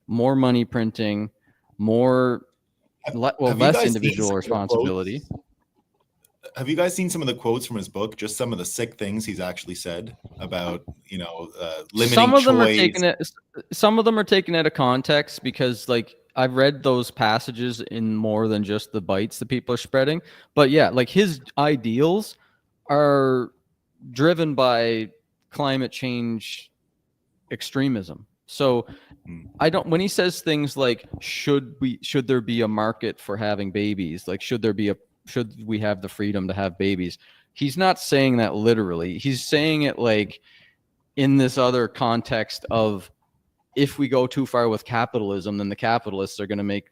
more money printing, more, Have you less guys seen individual some of the responsibility. quotes? Have you guys seen some of the quotes from his book? Just some of the sick things he's actually said about, limiting Some of them are choice. taken it. Some of them are taken out of context because, like, I've read those passages in more than just the bites that people are spreading. But yeah, like his ideals are driven by climate change extremism. So I don't, when he says things like should there be a market for having babies, like should we have the freedom to have babies, he's not saying that literally. He's saying it like in this other context of, if we go too far with capitalism, then the capitalists are going to make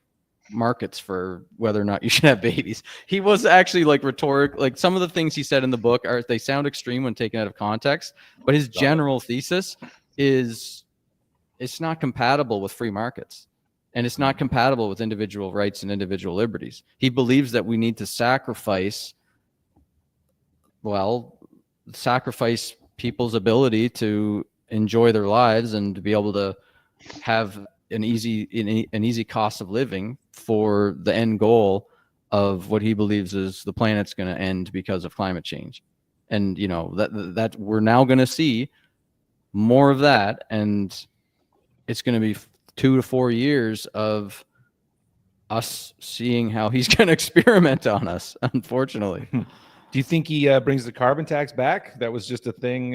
markets for whether or not you should have babies. He was actually like rhetoric. Like some of the things he said in the book they sound extreme when taken out of context, but his general thesis is it's not compatible with free markets, and it's not compatible with individual rights and individual liberties. He believes that we need to sacrifice people's ability to enjoy their lives and to be able to have an easy cost of living for the end goal of what he believes is the planet's going to end because of climate change. And that we're now going to see more of that, and it's going to be 2 to 4 years of us seeing how he's going to experiment on us, unfortunately. Do you think he brings the carbon tax back? That was just a thing.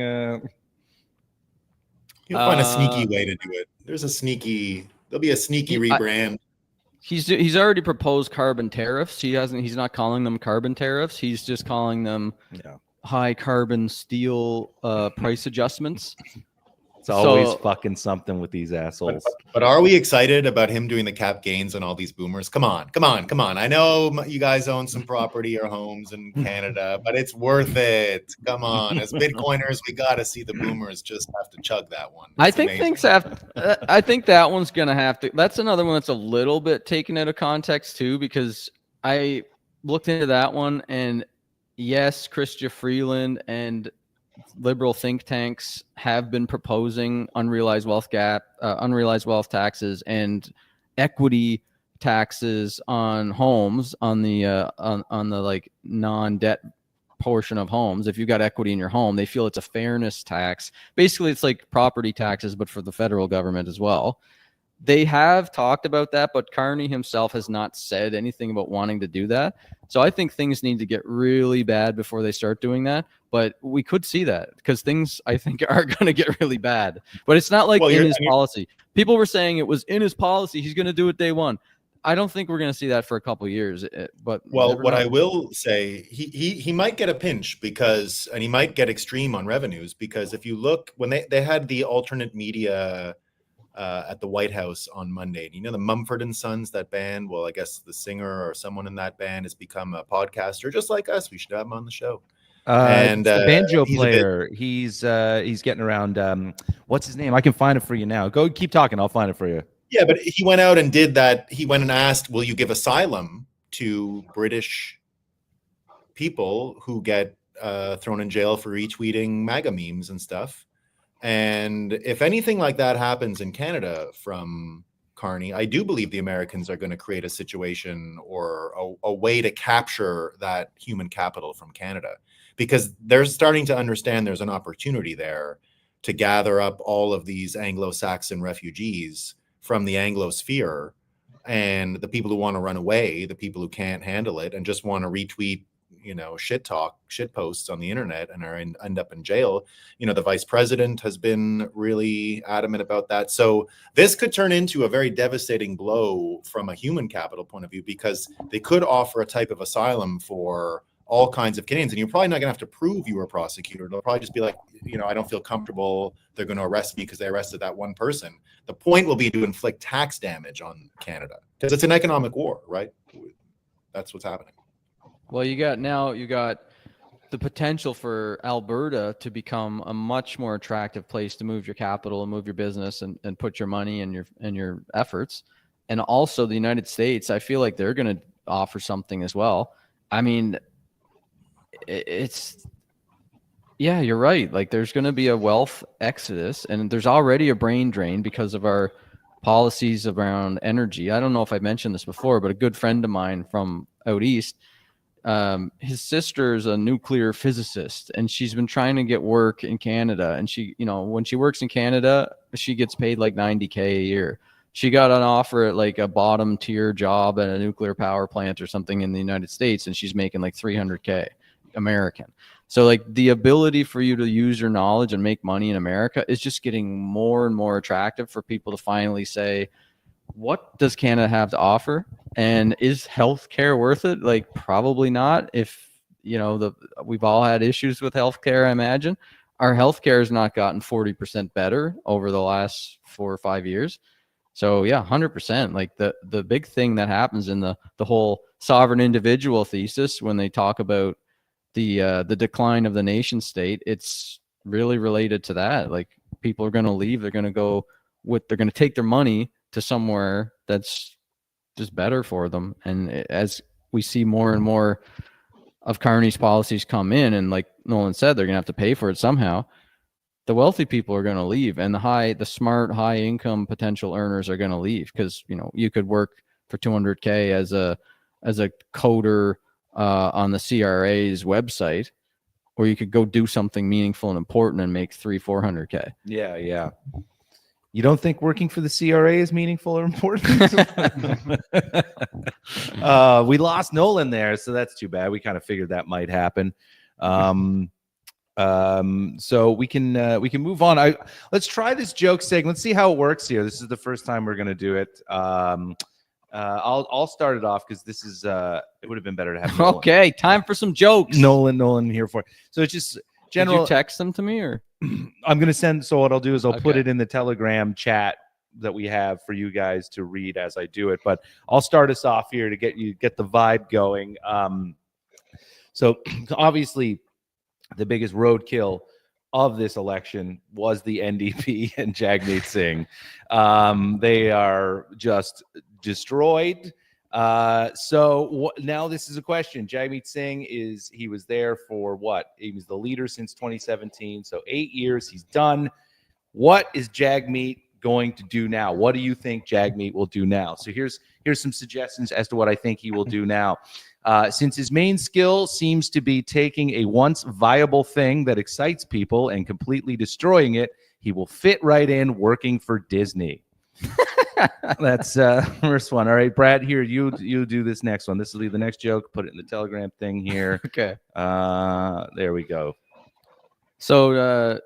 He'll find a sneaky way to do it. There'll be a sneaky rebrand. He's already proposed carbon tariffs. He's not calling them carbon tariffs. He's just calling them high carbon steel price adjustments. It's always fucking something with these assholes. But are we excited about him doing the cap gains on all these boomers? Come on. I know you guys own some property or homes in Canada, but it's worth it. Come on. As Bitcoiners, we got to see the boomers just have to chug that one. I think that one's going to have to. That's another one that's a little bit taken out of context too, because I looked into that one, and yes, Chrystia Freeland and liberal think tanks have been proposing unrealized wealth taxes and equity taxes on homes on the like non-debt portion of homes. If you've got equity in your home, they feel it's a fairness tax. Basically, it's like property taxes, but for the federal government as well. They have talked about that, but Carney himself has not said anything about wanting to do that. So I think things need to get really bad before they start doing that. But we could see that, because things, I think, are going to get really bad. But it's not like in his policy. People were saying it was in his policy. He's going to do it day one. I don't think we're going to see that for a couple of years. But what I will say, he might get a pinch and he might get extreme on revenues, because if you look, when they had the alternate media at the White House on Monday, the Mumford and Sons, that band. Well, I guess the singer or someone in that band has become a podcaster just like us. We should have him on the show. And the banjo player, he's getting around. What's his name? I can find it for you now. Go, keep talking. I'll find it for you. Yeah, but he went out and did that. He went and asked, will you give asylum to British people who get thrown in jail for retweeting MAGA memes and stuff? And if anything like that happens in Canada from Carney, I do believe the Americans are going to create a situation or a way to capture that human capital from Canada, because they're starting to understand there's an opportunity there to gather up all of these Anglo-Saxon refugees from the Anglosphere, and the people who want to run away, the people who can't handle it and just want to retweet shit posts on the internet and end up in jail. The vice president has been really adamant about that. So this could turn into a very devastating blow from a human capital point of view, because they could offer a type of asylum for all kinds of Canadians, and you're probably not going to have to prove you were a prosecutor. They'll probably just be like, I don't feel comfortable. They're going to arrest me because they arrested that one person. The point will be to inflict tax damage on Canada, because it's an economic war, right? That's what's happening. Well, you got the potential for Alberta to become a much more attractive place to move your capital and move your business and put your money and your efforts. And also the United States, I feel like they're going to offer something as well. I mean, it's yeah, you're right. Like there's going to be a wealth exodus, and there's already a brain drain because of our policies around energy. I don't know if I mentioned this before, but a good friend of mine from out east, his sister's a nuclear physicist, and she's been trying to get work in Canada. And she, when she works in Canada, she gets paid like $90K a year. She got an offer at like a bottom tier job at a nuclear power plant or something in the United States, and she's making like $300K American. So like the ability for you to use your knowledge and make money in America is just getting more and more attractive for people to finally say, what does Canada have to offer? And is healthcare worth it? Like probably not. If we've all had issues with healthcare, I imagine. Our healthcare has not gotten 40% better over the last 4 or 5 years. So yeah, 100%. Like the big thing that happens in the whole sovereign individual thesis when they talk about the decline of the nation state, it's really related to that. Like people are going to leave. They're going to take their money to somewhere that's just better for them. And as we see more and more of Carney's policies come in, and like Nolan said, they're going to have to pay for it somehow. The wealthy people are going to leave, and the smart, high income potential earners are going to leave because you could work for $200K as a coder on the CRA's website, or you could go do something meaningful and important and make $300-400K. Yeah. You don't think working for the CRA is meaningful or important? We lost Nolan there, so that's too bad. We kind of figured that might happen. So we can move on. Let's try this joke segment. Let's see how it works here. This is the first time we're going to do it. I'll start it off because this is it would have been better to have Nolan. Okay, time for some jokes. Nolan here for it. So it's just general. Did you text them to me, or I'm going to send? So what I'll do is I'll put it in the Telegram chat that we have for you guys to read as I do it. But I'll start us off here to get the vibe going. So obviously, the biggest roadkill of this election was the NDP and Jagmeet Singh. They are just destroyed. So now this is a question. Jagmeet Singh he was there for what? He was the leader since 2017. So 8 years, he's done. What is Jagmeet going to do now? What do you think Jagmeet will do now? So here's some suggestions as to what I think he will do now. Since his main skill seems to be taking a once viable thing that excites people and completely destroying it, he will fit right in working for Disney. That's first one. All right, Brad, here, you do this next one. This will be the next joke. Put it in the Telegram thing here. Okay. There we go. So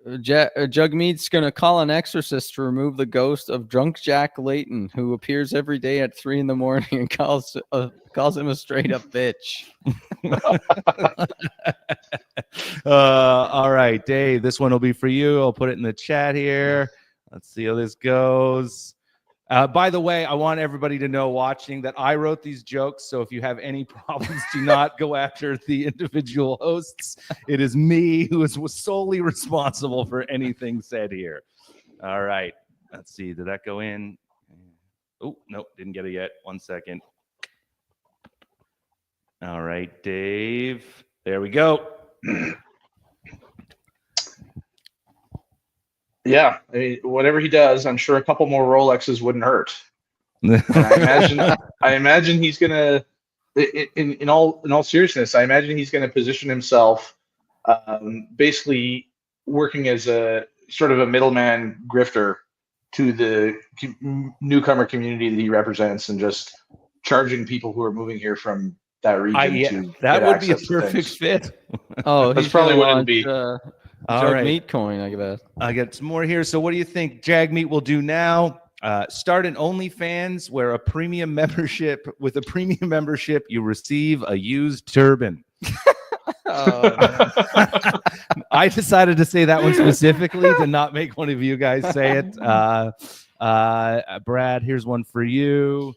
Jagmeet's going to call an exorcist to remove the ghost of drunk Jack Layton, who appears every day at 3 a.m. and calls him a straight up bitch. All right, Dave, this one will be for you. I'll put it in the chat here. Let's see how this goes. By the way, I want everybody to know watching that I wrote these jokes. So if you have any problems, do not go after the individual hosts. It is me who was solely responsible for anything said here. All right. Let's see. Did that go in? Oh, nope. Didn't get it yet. 1 second. All right, Dave. There we go. Yeah, I mean, whatever he does, I'm sure a couple more Rolexes wouldn't hurt. I imagine he's gonna, in all seriousness, I imagine he's gonna position himself, basically working as a sort of a middleman grifter to the newcomer community that he represents, and just charging people who are moving here from that region. That would be a perfect fit. Oh, that's probably what it'll be. Jagmeet coin, I guess. I got some more here. So what do you think Jagmeet will do now? Start an OnlyFans where with a premium membership, you receive a used turban. I decided to say that one specifically to not make one of you guys say it. Brad, here's one for you.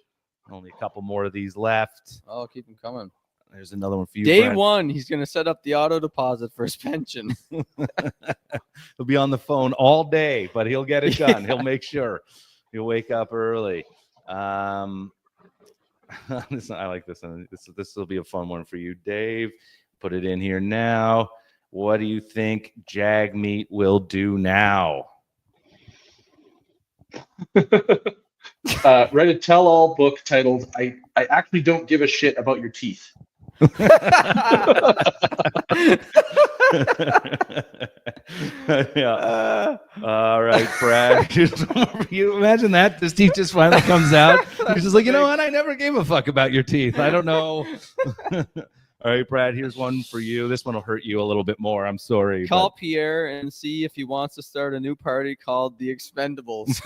Only a couple more of these left. Oh, keep them coming. There's another one for you. Day Brad. 1, he's going to set up the auto deposit for his pension. He'll be on the phone all day, but he'll get it done. He'll make sure. He'll wake up early. I like this one. This will be a fun one for you, Dave. put it in here now. What do you think Jagmeet will do now? Read a tell-all book titled I actually don't give a shit about your teeth. Yeah. All right, Brad. You imagine that this teeth just finally comes out. He's just like, you know what? I never gave a fuck about your teeth. I don't know. All right, Brad. Here's one for you. This one will hurt you a little bit more. I'm sorry. Call Pierre and see if he wants to start a new party called the Expendables.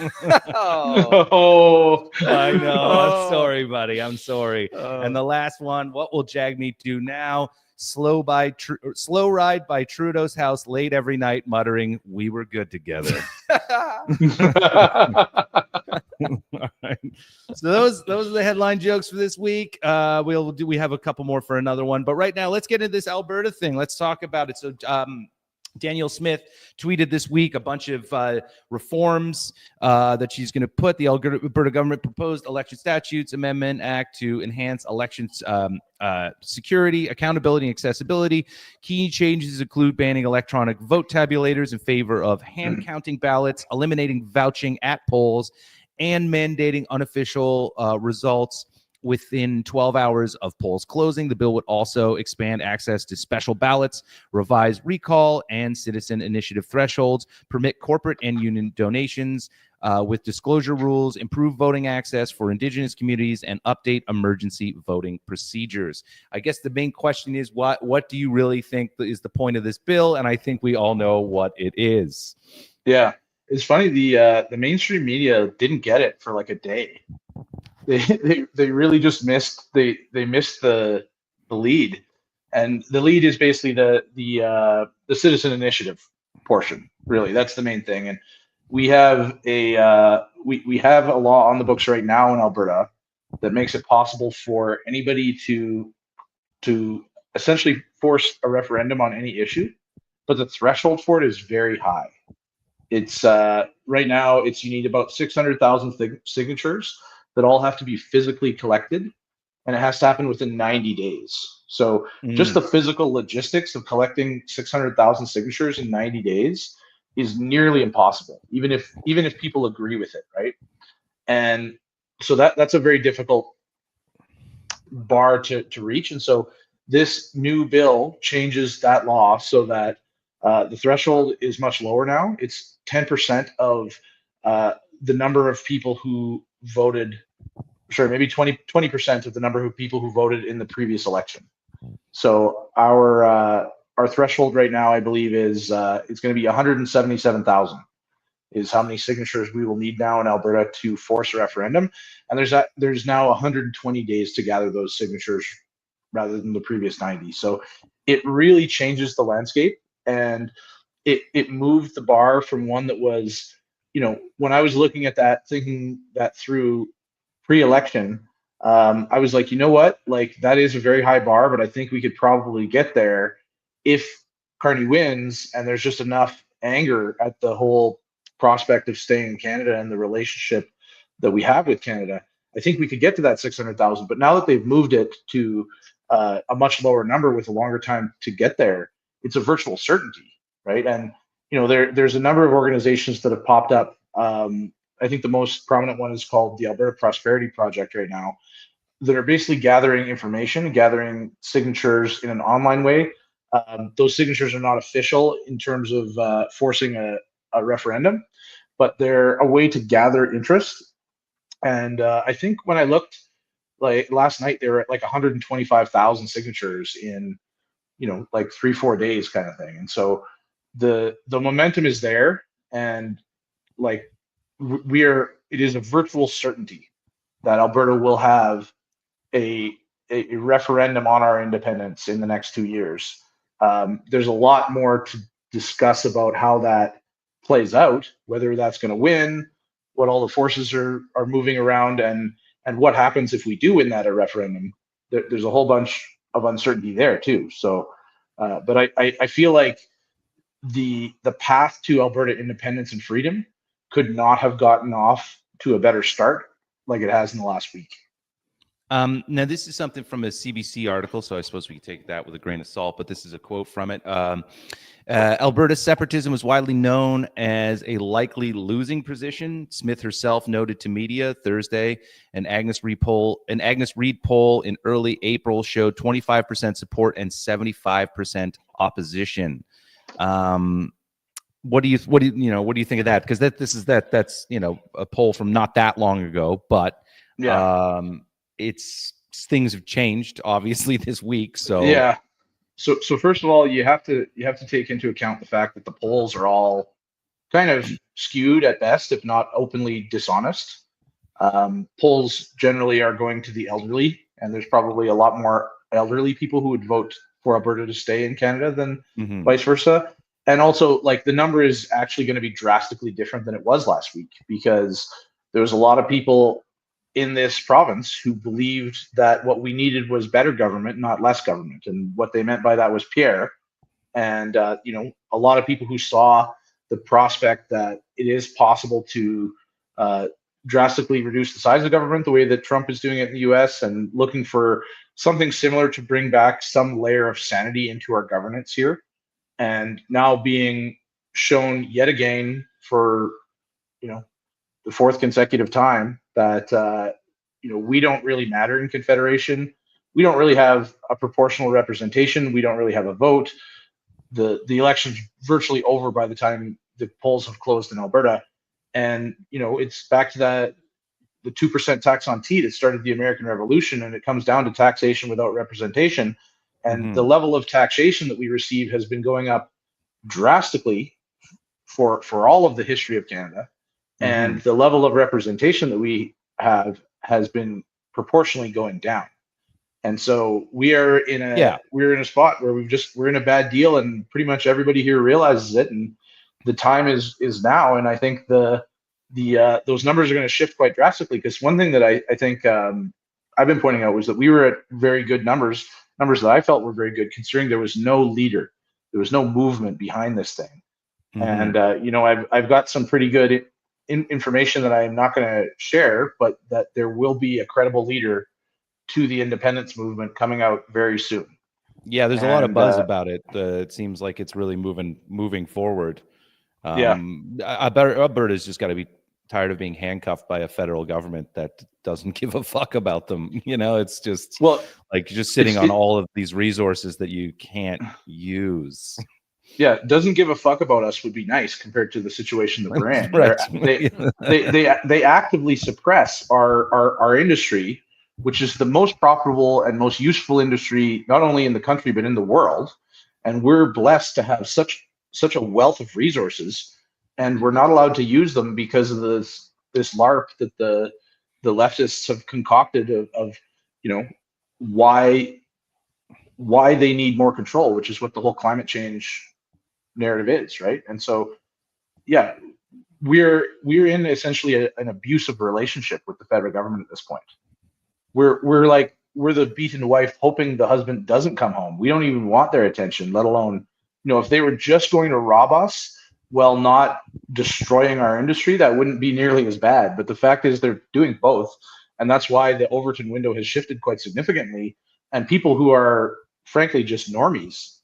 Oh, I know. Oh. I'm sorry, buddy. I'm sorry. And the last one, what will Jagmeet do now? Slow ride by Trudeau's house late every night, muttering, "We were good together." All right. So those are the headline jokes for this week. We have a couple more for another one, but right now let's get into this Alberta thing. Let's talk about it. So Danielle Smith tweeted this week a bunch of reforms that she's going to put. The Alberta government proposed election statutes amendment act to enhance elections security, accountability, and accessibility. Key changes include banning electronic vote tabulators in favor of hand counting ballots, eliminating vouching at polls, and mandating unofficial results within 12 hours of polls closing. The bill would also expand access to special ballots, revise recall and citizen initiative thresholds, permit corporate and union donations with disclosure rules, improve voting access for Indigenous communities, and update emergency voting procedures. I guess the main question is, what do you really think is the point of this bill? And I think we all know what it is. Yeah, it's funny. The mainstream media didn't get it for like a day. They really just missed the lead, and the lead is basically the citizen initiative portion. Really, that's the main thing. And we have we have a law on the books right now in Alberta that makes it possible for anybody to essentially force a referendum on any issue, but the threshold for it is very high. It's right now you need about 600,000 signatures that all have to be physically collected, and it has to happen within 90 days. So just the physical logistics of collecting 600,000 signatures in 90 days is nearly impossible, even if people agree with it, right? And so that's a very difficult bar to reach. And so this new bill changes that law so that the threshold is much lower now. It's 10% of the number of people who voted, maybe 20% of the number of people who voted in the previous election. So our threshold right now, I believe, is it's going to be 177,000 is how many signatures we will need now in Alberta to force a referendum. And there's now 120 days to gather those signatures rather than the previous 90. So it really changes the landscape, and it moved the bar from one that was, when I was looking at that, thinking that through pre-election, I was like, you know what, like that is a very high bar, but I think we could probably get there if Carney wins, and there's just enough anger at the whole prospect of staying in Canada and the relationship that we have with Canada. I think we could get to that 600,000, but now that they've moved it to a much lower number with a longer time to get there, it's a virtual certainty, right? And there's a number of organizations that have popped up. I think the most prominent one is called the Alberta Prosperity Project right now, that are basically gathering information, gathering signatures in an online way. Those signatures are not official in terms of forcing a referendum, but they're a way to gather interest. And I think when I looked, like last night, they were at like 125,000 signatures in, like 3-4 days kind of thing. And so the momentum is there, and like it is a virtual certainty that Alberta will have a referendum on our independence in the next 2 years. There's a lot more to discuss about how that plays out, whether that's going to win, what all the forces are moving around, and what happens if we do win that a referendum. There's a whole bunch of uncertainty there too. So, but I feel like the path to Alberta independence and freedom could not have gotten off to a better start like it has in the last week. Now, this is something from a CBC article, so I suppose we can take that with a grain of salt, but this is a quote from it. Alberta separatism was widely known as a likely losing position. Smith herself noted to media Thursday an Agnes Reid poll in early April showed 25% support and 75% opposition. What do you think of that? Because that's a poll from not that long ago, but things have changed obviously this week. So yeah. So first of all, you have to take into account the fact that the polls are all kind of skewed at best, if not openly dishonest. Polls generally are going to the elderly, and there's probably a lot more elderly people who would vote for Alberta to stay in Canada than vice versa. And also, like, the number is actually going to be drastically different than it was last week, because there was a lot of people in this province who believed that what we needed was better government, not less government. And what they meant by that was Pierre. And, a lot of people who saw the prospect that it is possible to drastically reduce the size of government the way that Trump is doing it in the US, and looking for something similar to bring back some layer of sanity into our governance here. And now being shown yet again for, the fourth consecutive time that, we don't really matter in Confederation. We don't really have a proportional representation. We don't really have a vote. The election's virtually over by the time the polls have closed in Alberta. And, it's back to the 2% tax on tea that started the American Revolution, and it comes down to taxation without representation. And the level of taxation that we receive has been going up drastically for all of the history of Canada. And the level of representation that we have has been proportionally going down. And so we're in a spot where we're in a bad deal, and pretty much everybody here realizes it, and the time is now. And I think those numbers are going to shift quite drastically, because one thing that I think I've been pointing out was that we were at very good numbers that I felt were very good, considering there was no leader, there was no movement behind this thing. And I've got some pretty good information that I'm not going to share, but that there will be a credible leader to the independence movement coming out very soon. Yeah, there's a lot of buzz about it. It seems like it's really moving forward. Alberta's just got to be tired of being handcuffed by a federal government that doesn't give a fuck about them. It's just like just sitting on all of these resources that you can't use. Yeah, doesn't give a fuck about us would be nice compared to the situation that we're in. Right. They actively suppress our industry, which is the most profitable and most useful industry, not only in the country, but in the world. And we're blessed to have such a wealth of resources, and we're not allowed to use them because of this LARP that the leftists have concocted of why they need more control, which is what the whole climate change narrative is, right? And so, yeah, we're in essentially an abusive relationship with the federal government at this point. We're the beaten wife hoping the husband doesn't come home. We don't even want their attention, let alone, if they were just going to rob us while not destroying our industry, that wouldn't be nearly as bad. But the fact is they're doing both. And that's why the Overton window has shifted quite significantly. And people who are frankly just normies,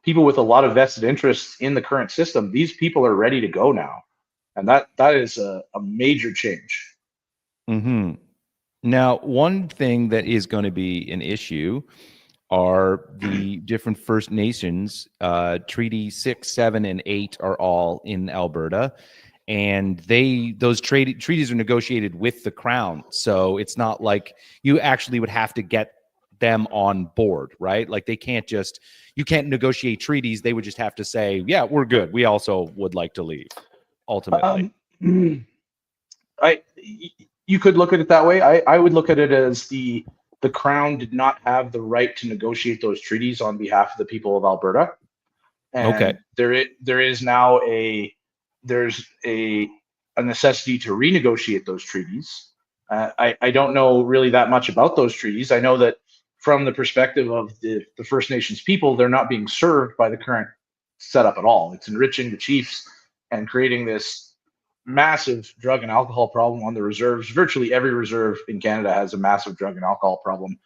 people with a lot of vested interests in the current system, these people are ready to go now. And that is a major change. Now, one thing that is going to be an issue are the different First Nations. Treaty 6, 7, and 8 are all in Alberta, and those treaties are negotiated with the Crown. So it's not like you actually would have to get them on board, right? Like you can't negotiate treaties. They would just have to say, yeah, we're good. We also would like to leave, ultimately. You could look at it that way. I would look at it as the Crown did not have the right to negotiate those treaties on behalf of the people of Alberta. And there is now there's a necessity to renegotiate those treaties. I don't know really that much about those treaties. I know that from the perspective of the First Nations people, they're not being served by the current setup at all. It's enriching the chiefs and creating this massive drug and alcohol problem on the reserves. Virtually every reserve in Canada has a massive drug and alcohol problem.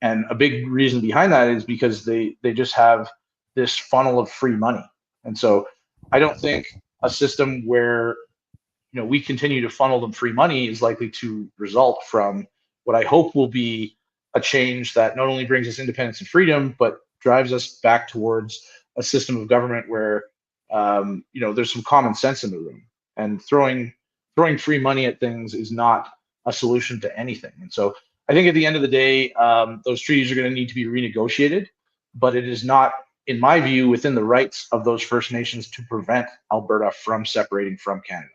And a big reason behind that is because they just have this funnel of free money. And so I don't think a system where we continue to funnel them free money is likely to result from what I hope will be a change that not only brings us independence and freedom, but drives us back towards a system of government where there's some common sense in the room. And throwing free money at things is not a solution to anything. And so I think at the end of the day, those treaties are going to need to be renegotiated, but it is not, in my view, within the rights of those First Nations to prevent Alberta from separating from Canada.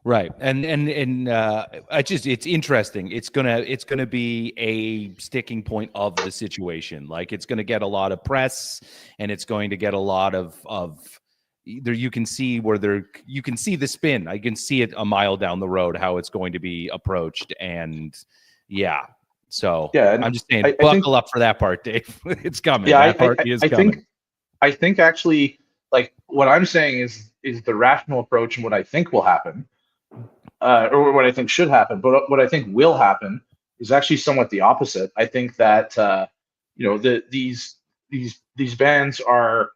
Right, and it's interesting. It's gonna be a sticking point of the situation. Like, it's gonna get a lot of press, and it's going to get a lot of there. You can see you can see the spin. I can see it a mile down the road how it's going to be approached, and so I'm just saying, buckle up for that part, Dave. It's coming. Yeah, that part is coming. I think actually, like, what I'm saying is the rational approach, and what I think will happen. Or what I think should happen, but what I think will happen is actually somewhat the opposite. I think that these bands are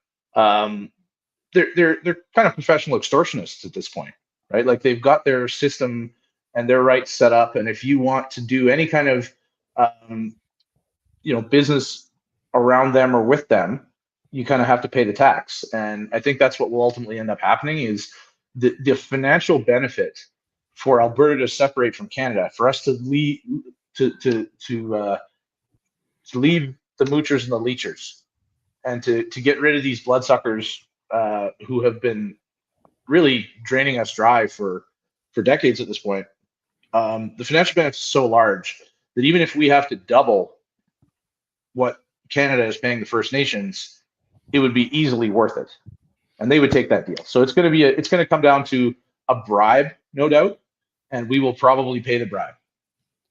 they're kind of professional extortionists at this point, right? Like, they've got their system and their rights set up, and if you want to do any kind of business around them or with them, you kind of have to pay the tax. And I think that's what will ultimately end up happening is the financial benefit for Alberta to separate from Canada, for us to leave to leave the moochers and the leechers, and to get rid of these bloodsuckers who have been really draining us dry for decades at this point. The financial benefit is so large that even if we have to double what Canada is paying the First Nations, it would be easily worth it, and they would take that deal. So it's going to come down to a bribe, no doubt, and we will probably pay the bribe.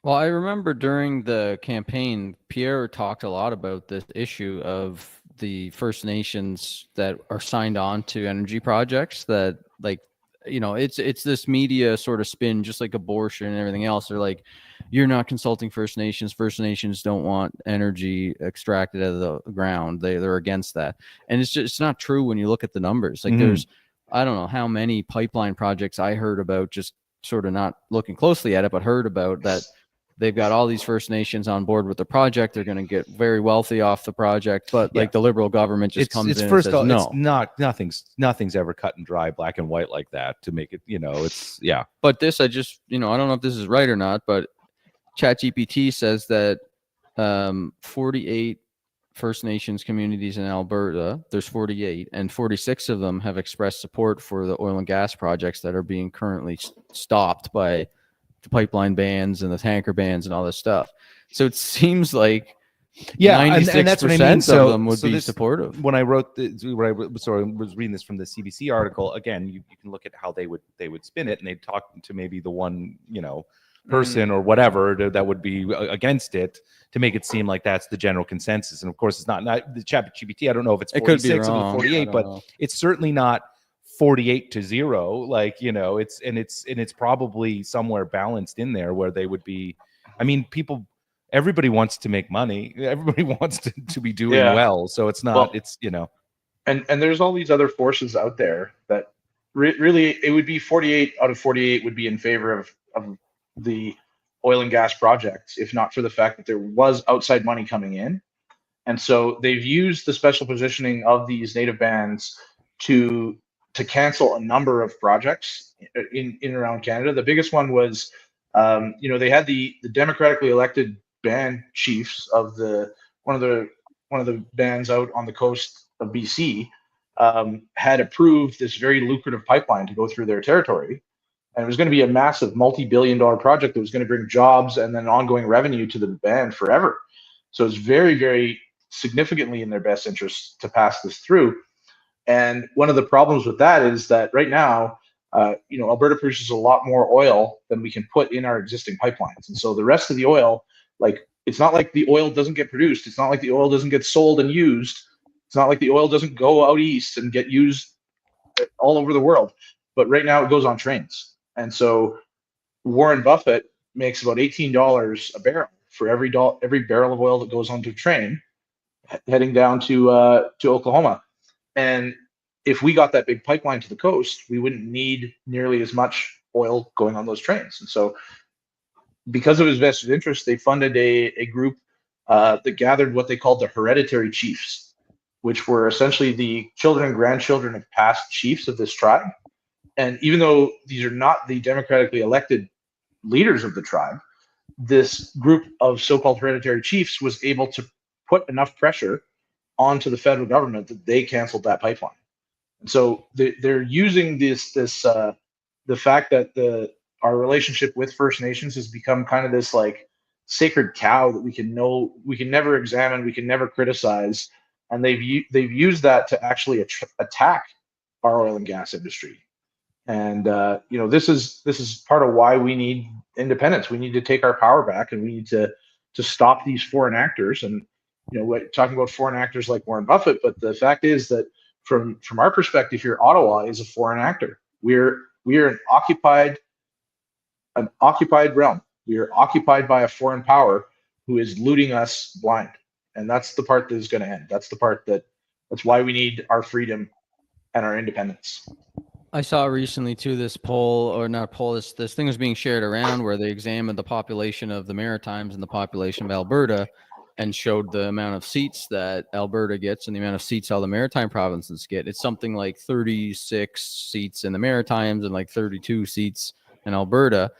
Well, I remember during the campaign, Pierre talked a lot about this issue of the First Nations that are signed on to energy projects that, like, it's this media sort of spin, just like abortion and everything else. They're like, you're not consulting First Nations. First Nations don't want energy extracted out of the ground. They're against that. And it's not true when you look at the numbers. Like, there's, I don't know how many pipeline projects I heard about, just sort of not looking closely at it, but heard about that. They've got all these First Nations on board with the project. They're going to get very wealthy off the project, but like the Liberal government just comes in and says, no. It's nothing's ever cut and dry, black and white like that to make it, But this, I don't know if this is right or not, but ChatGPT says that 48 First Nations communities in Alberta, there's 48, and 46 of them have expressed support for the oil and gas projects that are being currently stopped by the pipeline bans and the tanker bans and all this stuff. So it seems like 96% and that's what I mean. of them would be supportive. When I wrote I was reading this from the CBC article, again, you can look at how they would spin it, and they'd talk to maybe the one person or whatever that would be against it to make it seem like that's the general consensus. And of course, it's not the ChatGPT. I don't know if it's 46 or the 48, but it's certainly not 48-0. Like, it's probably somewhere balanced in there where they would be. I mean, everybody wants to make money. Everybody wants to be doing well. So it's not. And there's all these other forces out there that really it would be 48 out of 48 would be in favor of the oil and gas projects, if not for the fact that there was outside money coming in. And so they've used the special positioning of these native bands to cancel a number of projects in and around Canada. The biggest one was, they had the democratically elected band chiefs of one of the bands out on the coast of BC had approved this very lucrative pipeline to go through their territory. And it was going to be a massive multi-billion-dollar project that was going to bring jobs and then ongoing revenue to the band forever. So it's very, very significantly in their best interest to pass this through. And one of the problems with that is that right now, Alberta produces a lot more oil than we can put in our existing pipelines. And so the rest of the oil, like, it's not like the oil doesn't get produced. It's not like the oil doesn't get sold and used. It's not like the oil doesn't go out east and get used all over the world. but right now it goes on trains. And so Warren Buffett makes about $18 a barrel for every barrel of oil that goes onto a train heading down to Oklahoma. And if we got that big pipeline to the coast, we wouldn't need nearly as much oil going on those trains. And so because of his vested interest, they funded a group that gathered what they called the hereditary chiefs, which were essentially the children and grandchildren of past chiefs of this tribe. And even though these are not the democratically elected leaders of the tribe, this group of so-called hereditary chiefs was able to put enough pressure onto the federal government that they canceled that pipeline. And so they're using the fact that our relationship with First Nations has become kind of this like sacred cow that we can never examine, we can never criticize, and they've used that to actually attack our oil and gas industry. And this is part of why we need independence. We need to take our power back, and we need to stop these foreign actors. And we're talking about foreign actors like Warren Buffett, but the fact is that from our perspective here, Ottawa is a foreign actor. We are an occupied realm. We are occupied by a foreign power who is looting us blind, and that's the part that is going to end. That's why we need our freedom and our independence. I saw recently too this poll, or not a poll, this thing was being shared around where they examined the population of the Maritimes and the population of Alberta and showed the amount of seats that Alberta gets and the amount of seats all the Maritime provinces get. It's something like 36 seats in the Maritimes and like 32 seats in Alberta.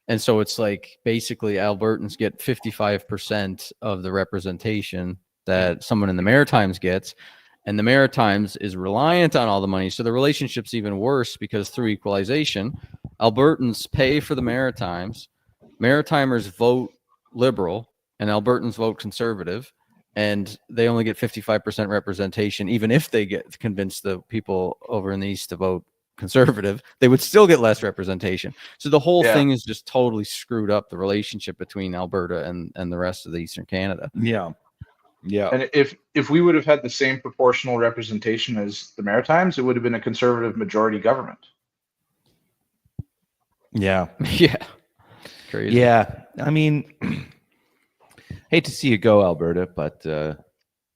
And so it's like basically Albertans get 55% of the representation that someone in the Maritimes gets. And the Maritimes is reliant on all the money. So the relationship's even worse because through equalization, Albertans pay for the Maritimes, Maritimers vote Liberal, and Albertans vote Conservative, and they only get 55% representation. Even if they get convinced the people over in the East to vote Conservative, they would still get less representation. So the whole thing is just totally screwed up, the relationship between Alberta and the rest of the Eastern Canada. Yeah. And if we would have had the same proportional representation as the Maritimes, it would have been a Conservative majority government. Yeah. Yeah. Crazy. Yeah. I mean, hate to see you go, Alberta, but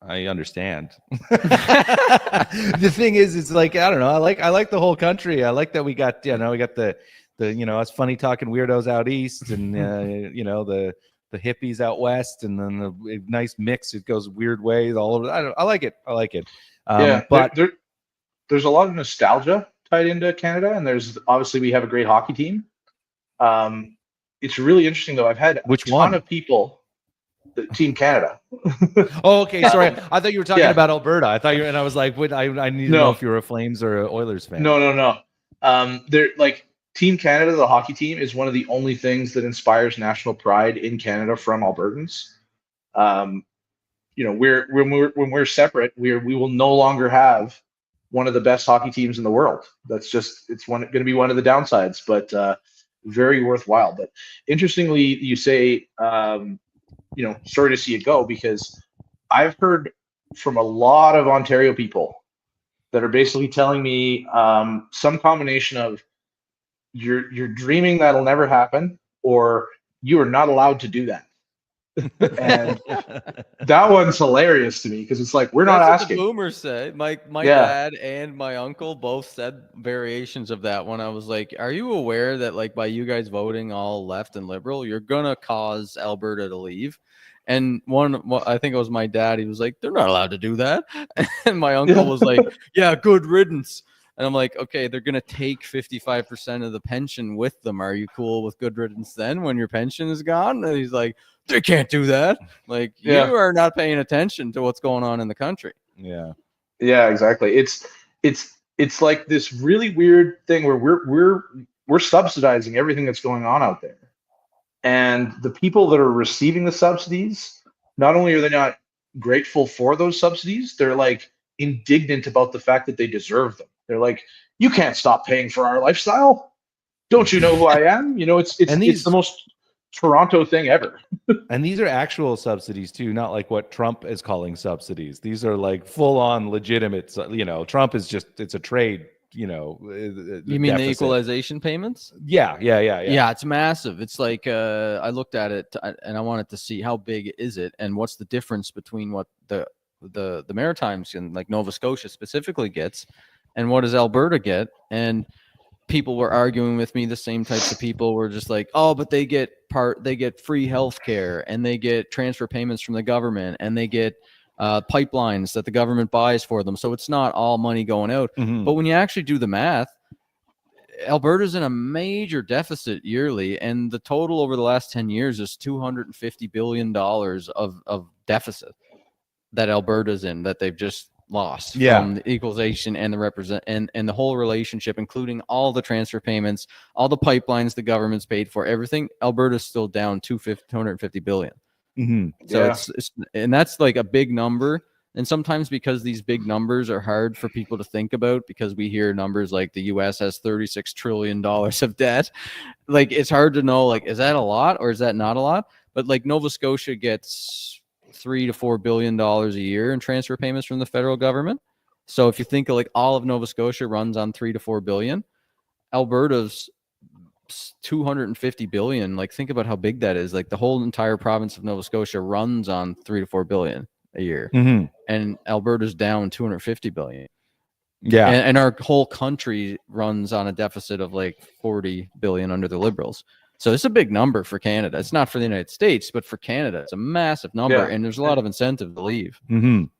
I understand. The thing is, it's like, I don't know. I like the whole country. I like that we got the us funny talking weirdos out east, and the hippies out west, and then the nice mix. It goes weird ways all over. I like it. But there's a lot of nostalgia tied into Canada, and there's obviously we have a great hockey team. It's really interesting though. I've had a ton of people. The Team Canada. Oh, okay. Sorry, I thought you were talking about Alberta. I thought and I was like, I need to know if you're a Flames or a Oilers fan. No. They're like. Team Canada, the hockey team, is one of the only things that inspires national pride in Canada from Albertans. When we're separate, we will no longer have one of the best hockey teams in the world. It's going to be one of the downsides, but very worthwhile. But interestingly, you say, sorry to see it go, because I've heard from a lot of Ontario people that are basically telling me some combination of you're dreaming that'll never happen, or you are not allowed to do that. And that one's hilarious to me because it's like we're not asking. What the boomers say. My dad and my uncle both said variations of that one. I was like, are you aware that like by you guys voting all left and liberal, you're gonna cause Alberta to leave? And I think it was my dad. He was like, they're not allowed to do that. And my uncle was like, yeah, good riddance. And I'm like, okay, they're going to take 55% of the pension with them. Are you cool with good riddance then when your pension is gone? And he's like, they can't do that. Like, you are not paying attention to what's going on in the country. Yeah, exactly. It's like this really weird thing where we're subsidizing everything that's going on out there. And the people that are receiving the subsidies, not only are they not grateful for those subsidies, they're like indignant about the fact that they deserve them. They're like, you can't stop paying for our lifestyle. Don't you know who I am? It's the most Toronto thing ever. And these are actual subsidies too, not like what Trump is calling subsidies. These are like full on legitimate, Trump is it's a trade You mean the deficit. equalization payments? Yeah. Yeah, it's massive. It's like I looked at it and I wanted to see how big is it and what's the difference between what the Maritimes and like Nova Scotia specifically gets and what does Alberta get. And people were arguing with me. The same types of people were just like, oh, but they get free health care and they get transfer payments from the government and they get pipelines that the government buys for them. So it's not all money going out. Mhm. But when you actually do the math, Alberta's in a major deficit yearly, and the total over the last 10 years is $250 billion of deficit that Alberta's in, that they've just lost from the equalization and the and the whole relationship, including all the transfer payments, all the pipelines the government's paid for, everything. Alberta's still down $250 billion. Mhm. So it's and that's like a big number. And sometimes because these big numbers are hard for people to think about, because we hear numbers like the US has $36 trillion of debt, like it's hard to know, like, is that a lot or is that not a lot? But like Nova Scotia gets $3 to $4 billion a year in transfer payments from the federal government. So if you think of like all of Nova Scotia runs on 3 to 4 billion, Alberta's 250 billion. Like, think about how big that is. Like the whole entire province of Nova Scotia runs on 3 to 4 billion a year. Mhm. And Alberta's down 250 billion. Yeah. And our whole country runs on a deficit of like 40 billion under the Liberals. So it's a big number for Canada. It's not for the United States, but for Canada, it's a massive number. Yeah. And there's a lot of incentive to leave. Mhm.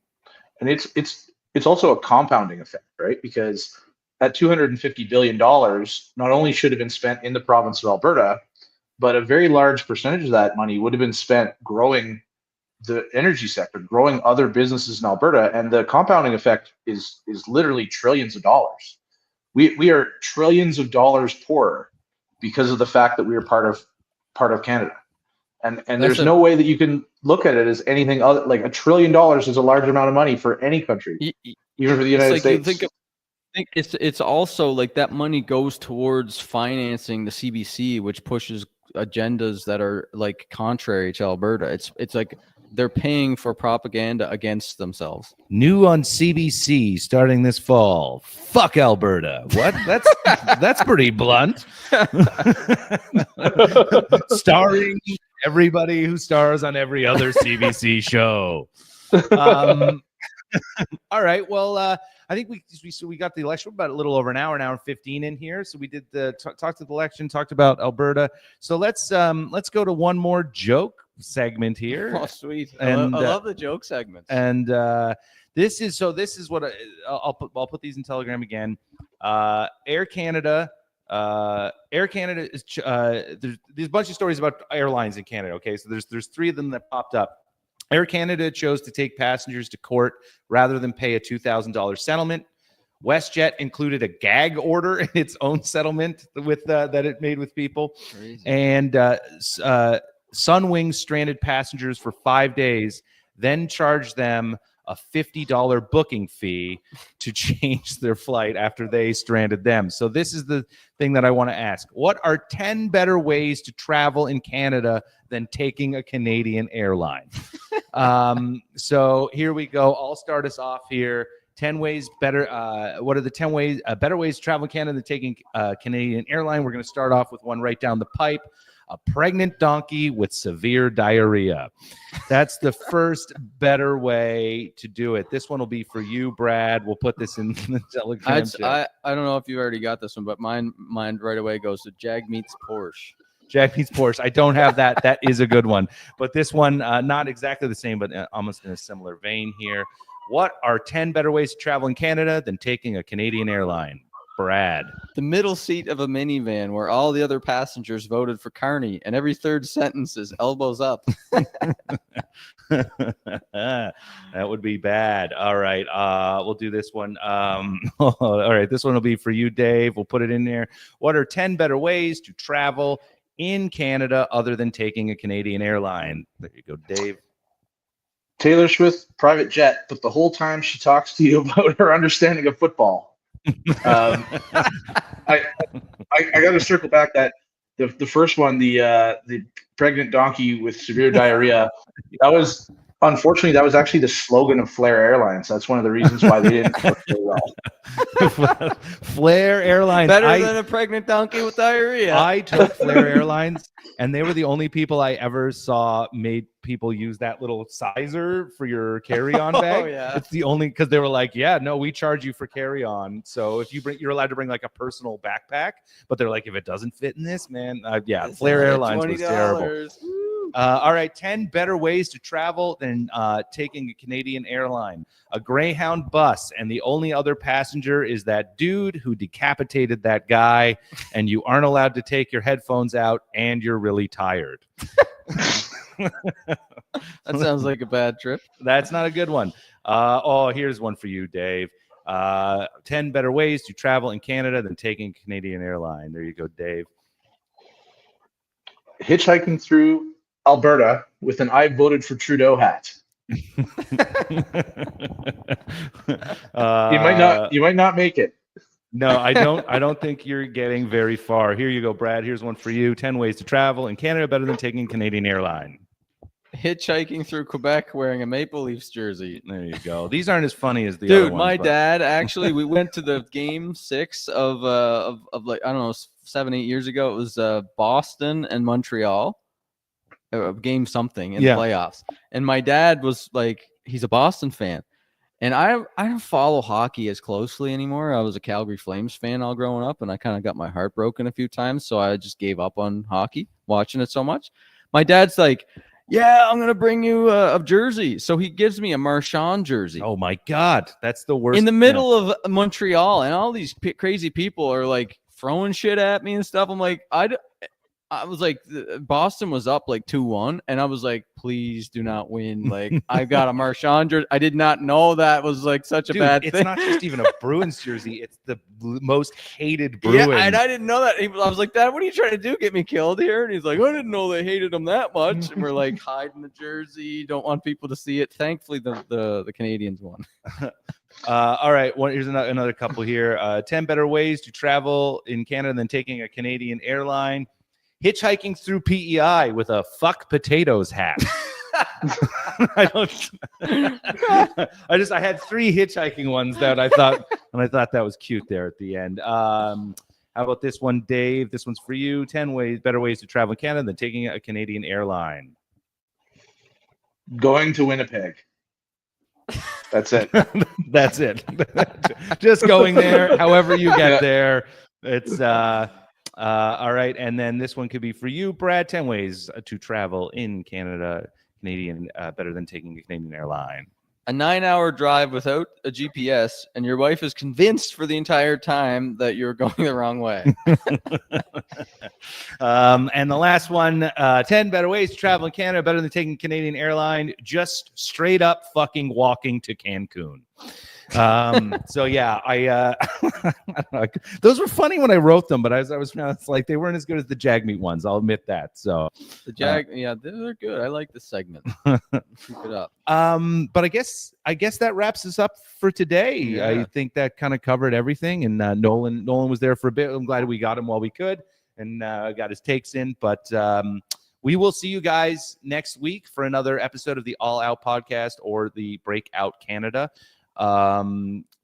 And it's also a compounding effect, right? Because that $250 billion not only should have been spent in the province of Alberta, but a very large percentage of that money would have been spent growing the energy sector, growing other businesses in Alberta. And the compounding effect is literally trillions of dollars. We are trillions of dollars poorer because of the fact that we are part of Canada. And there's no way that you can look at it as anything other. Like $1 trillion is a large amount of money for any country, even for the United States. I think it's also like that money goes towards financing the CBC, which pushes agendas that are like contrary to Alberta. It's like they're paying for propaganda against themselves. New on CBC starting this fall. Fuck Alberta. What? That's pretty blunt. Starring everybody who stars on every other CBC show. All right. Well, I think we got the election. We're about a little over an hour and 15 in here. So we did talked to the election, talked about Alberta. So let's go to one more joke segment here. Oh, sweet! And I love the joke segments. And this is what I'll put these in Telegram again. Air Canada is there's a bunch of stories about airlines in Canada. Okay, so there's 3 of them that popped up. Air Canada chose to take passengers to court rather than pay a $2,000 settlement. WestJet included a gag order in its own settlement with that it made with people. Crazy. And Sunwing stranded passengers for 5 days, then charged them a $50 booking fee to change their flight after they stranded them. So this is the thing that I want to ask. What are 10 better ways to travel in Canada than taking a Canadian airline? So here we go. I'll start us off here. 10 ways better. What are the 10 ways better ways to travel in Canada than taking a Canadian airline? We're going to start off with one right down the pipe. A pregnant donkey with severe diarrhea. That's the first better way to do it. This one will be for you, Brad. We'll put this in the Telegram chat. I don't know if you already got this one, but mine right away goes to Jag Meets Porsche. Jag Meets Porsche. I don't have that. That is a good one. But this one, not exactly the same, but almost in a similar vein here. What are 10 better ways to travel in Canada than taking a Canadian airline? Brad. The middle seat of a minivan where all the other passengers voted for Carney, and every third sentence is elbows up. That would be bad. All right. We'll do this one. All right. This one will be for you, Dave. We'll put it in there. What are 10 better ways to travel in Canada other than taking a Canadian airline? There you go, Dave. Taylor Swift, private jet, but the whole time she talks to you about her understanding of football. I got to circle back that the first one, the pregnant donkey with severe diarrhea, that was Unfortunately, that was actually the slogan of Flair Airlines. That's one of the reasons why they didn't work very well. Flair Airlines. Better than a pregnant donkey with diarrhea. I took Flair Airlines, and they were the only people I ever saw made people use that little sizer for your carry-on bag. Oh, yeah. It's the only, because they were like, yeah, no, we charge you for carry-on. So if you bring, you're allowed to bring like a personal backpack, but they're like, if it doesn't fit in this, man, yeah, It's Flair another Airlines was terrible. $20. Woo. All right, 10 better ways to travel than taking a Canadian airline. A Greyhound bus, and the only other passenger is that dude who decapitated that guy, and you aren't allowed to take your headphones out, and you're really tired. That sounds like a bad trip. That's not a good one. Here's one for you, Dave. 10 better ways to travel in Canada than taking a Canadian airline. There you go, Dave. Hitchhiking through Alberta with an "I voted for Trudeau" hat. You might not make it. No, I don't think you're getting very far. Here you go, Brad. Here's one for you. 10 ways to travel in Canada better than taking a Canadian airline. Hitchhiking through Quebec wearing a Maple Leafs jersey. There you go. These aren't as funny as the other Dude, ones. my but- dad actually, we went to the game 6 of like, I don't know, 7-8 years ago. It was Boston and Montreal. Game something in the playoffs. And my dad was like, he's a Boston fan. And I don't follow hockey as closely anymore. I was a Calgary Flames fan all growing up, and I kind of got my heart broken a few times. So I just gave up on hockey, watching it so much. My dad's like, yeah, I'm going to bring you a jersey. So he gives me a Marchand jersey. Oh, my God. That's the worst. In the middle of Montreal, and all these crazy people are like throwing shit at me and stuff. I'm like, I was like, Boston was up like 2-1, and I was like, please do not win. Like, I got a Marchand jersey. I did not know that was like such a bad thing. It's not just even a Bruins jersey. It's the most hated Bruins. Yeah, and I didn't know that. I was like, Dad, what are you trying to do? Get me killed here? And he's like, I didn't know they hated him that much. And we're like hiding the jersey. Don't want people to see it. Thankfully, the Canadians won. All right. Here's another couple here. 10 better ways to travel in Canada than taking a Canadian airline. Hitchhiking through PEI with a fuck potatoes hat. I had 3 hitchhiking ones that I thought that was cute there at the end. How about this one, Dave? This one's for you. 10 better ways to travel in Canada than taking a Canadian airline. Going to Winnipeg. That's it. That's it. Just going there, however you get there. It's all right. And then this one could be for you, Brad. 10 ways to travel in Canada, Canadian, better than taking a Canadian airline. A 9-hour drive without a GPS, and your wife is convinced for the entire time that you're going the wrong way. And the last one, 10 better ways to travel in Canada better than taking a Canadian airline. Just straight up fucking walking to Cancun. So yeah, I don't know. Those were funny when I wrote them, but it's like they weren't as good as the Jagmeet ones. I'll admit that. So The yeah, they're good. I like this segment. Keep it up. But I guess that wraps us up for today. Yeah. I think that kind of covered everything. And Nolan was there for a bit. I'm glad we got him while we could and got his takes in. But we will see you guys next week for another episode of the All Out podcast or the Breakout Canada.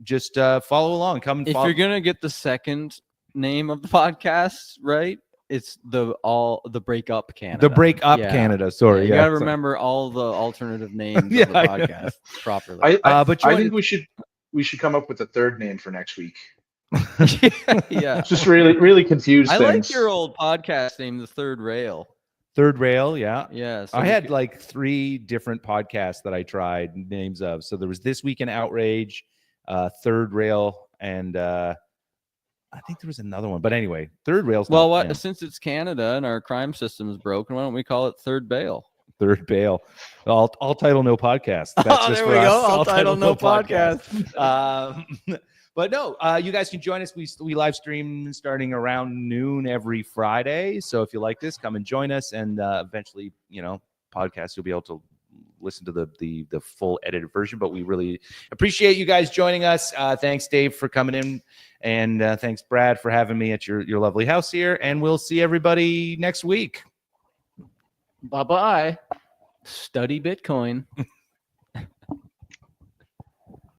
Just follow along. If you're gonna get the second name of the podcast right, it's the Break Up Canada. The Break Up Canada. Sorry, you gotta remember all the alternative names of the podcast properly. I think we should come up with a third name for next week. Yeah, Just really confused I things. like your old podcast name, The Third Rail. Third Rail, yeah. Yeah, so I had like 3 different podcasts that I tried names of. So there was This Week in Outrage, Third Rail, and I think there was another one. But anyway, Third Rail's since it's Canada and our crime system is broken, why don't we call it Third Bail? Third Bail. All title, no podcast. That's just there for we us. go. All title, no podcast. But no, you guys can join us. We live stream starting around noon every Friday. So if you like this, come and join us. And eventually, podcast, you'll be able to listen to the full edited version. But we really appreciate you guys joining us. Thanks, Dave, for coming in. And thanks, Brad, for having me at your lovely house here. And we'll see everybody next week. Bye-bye. Study Bitcoin.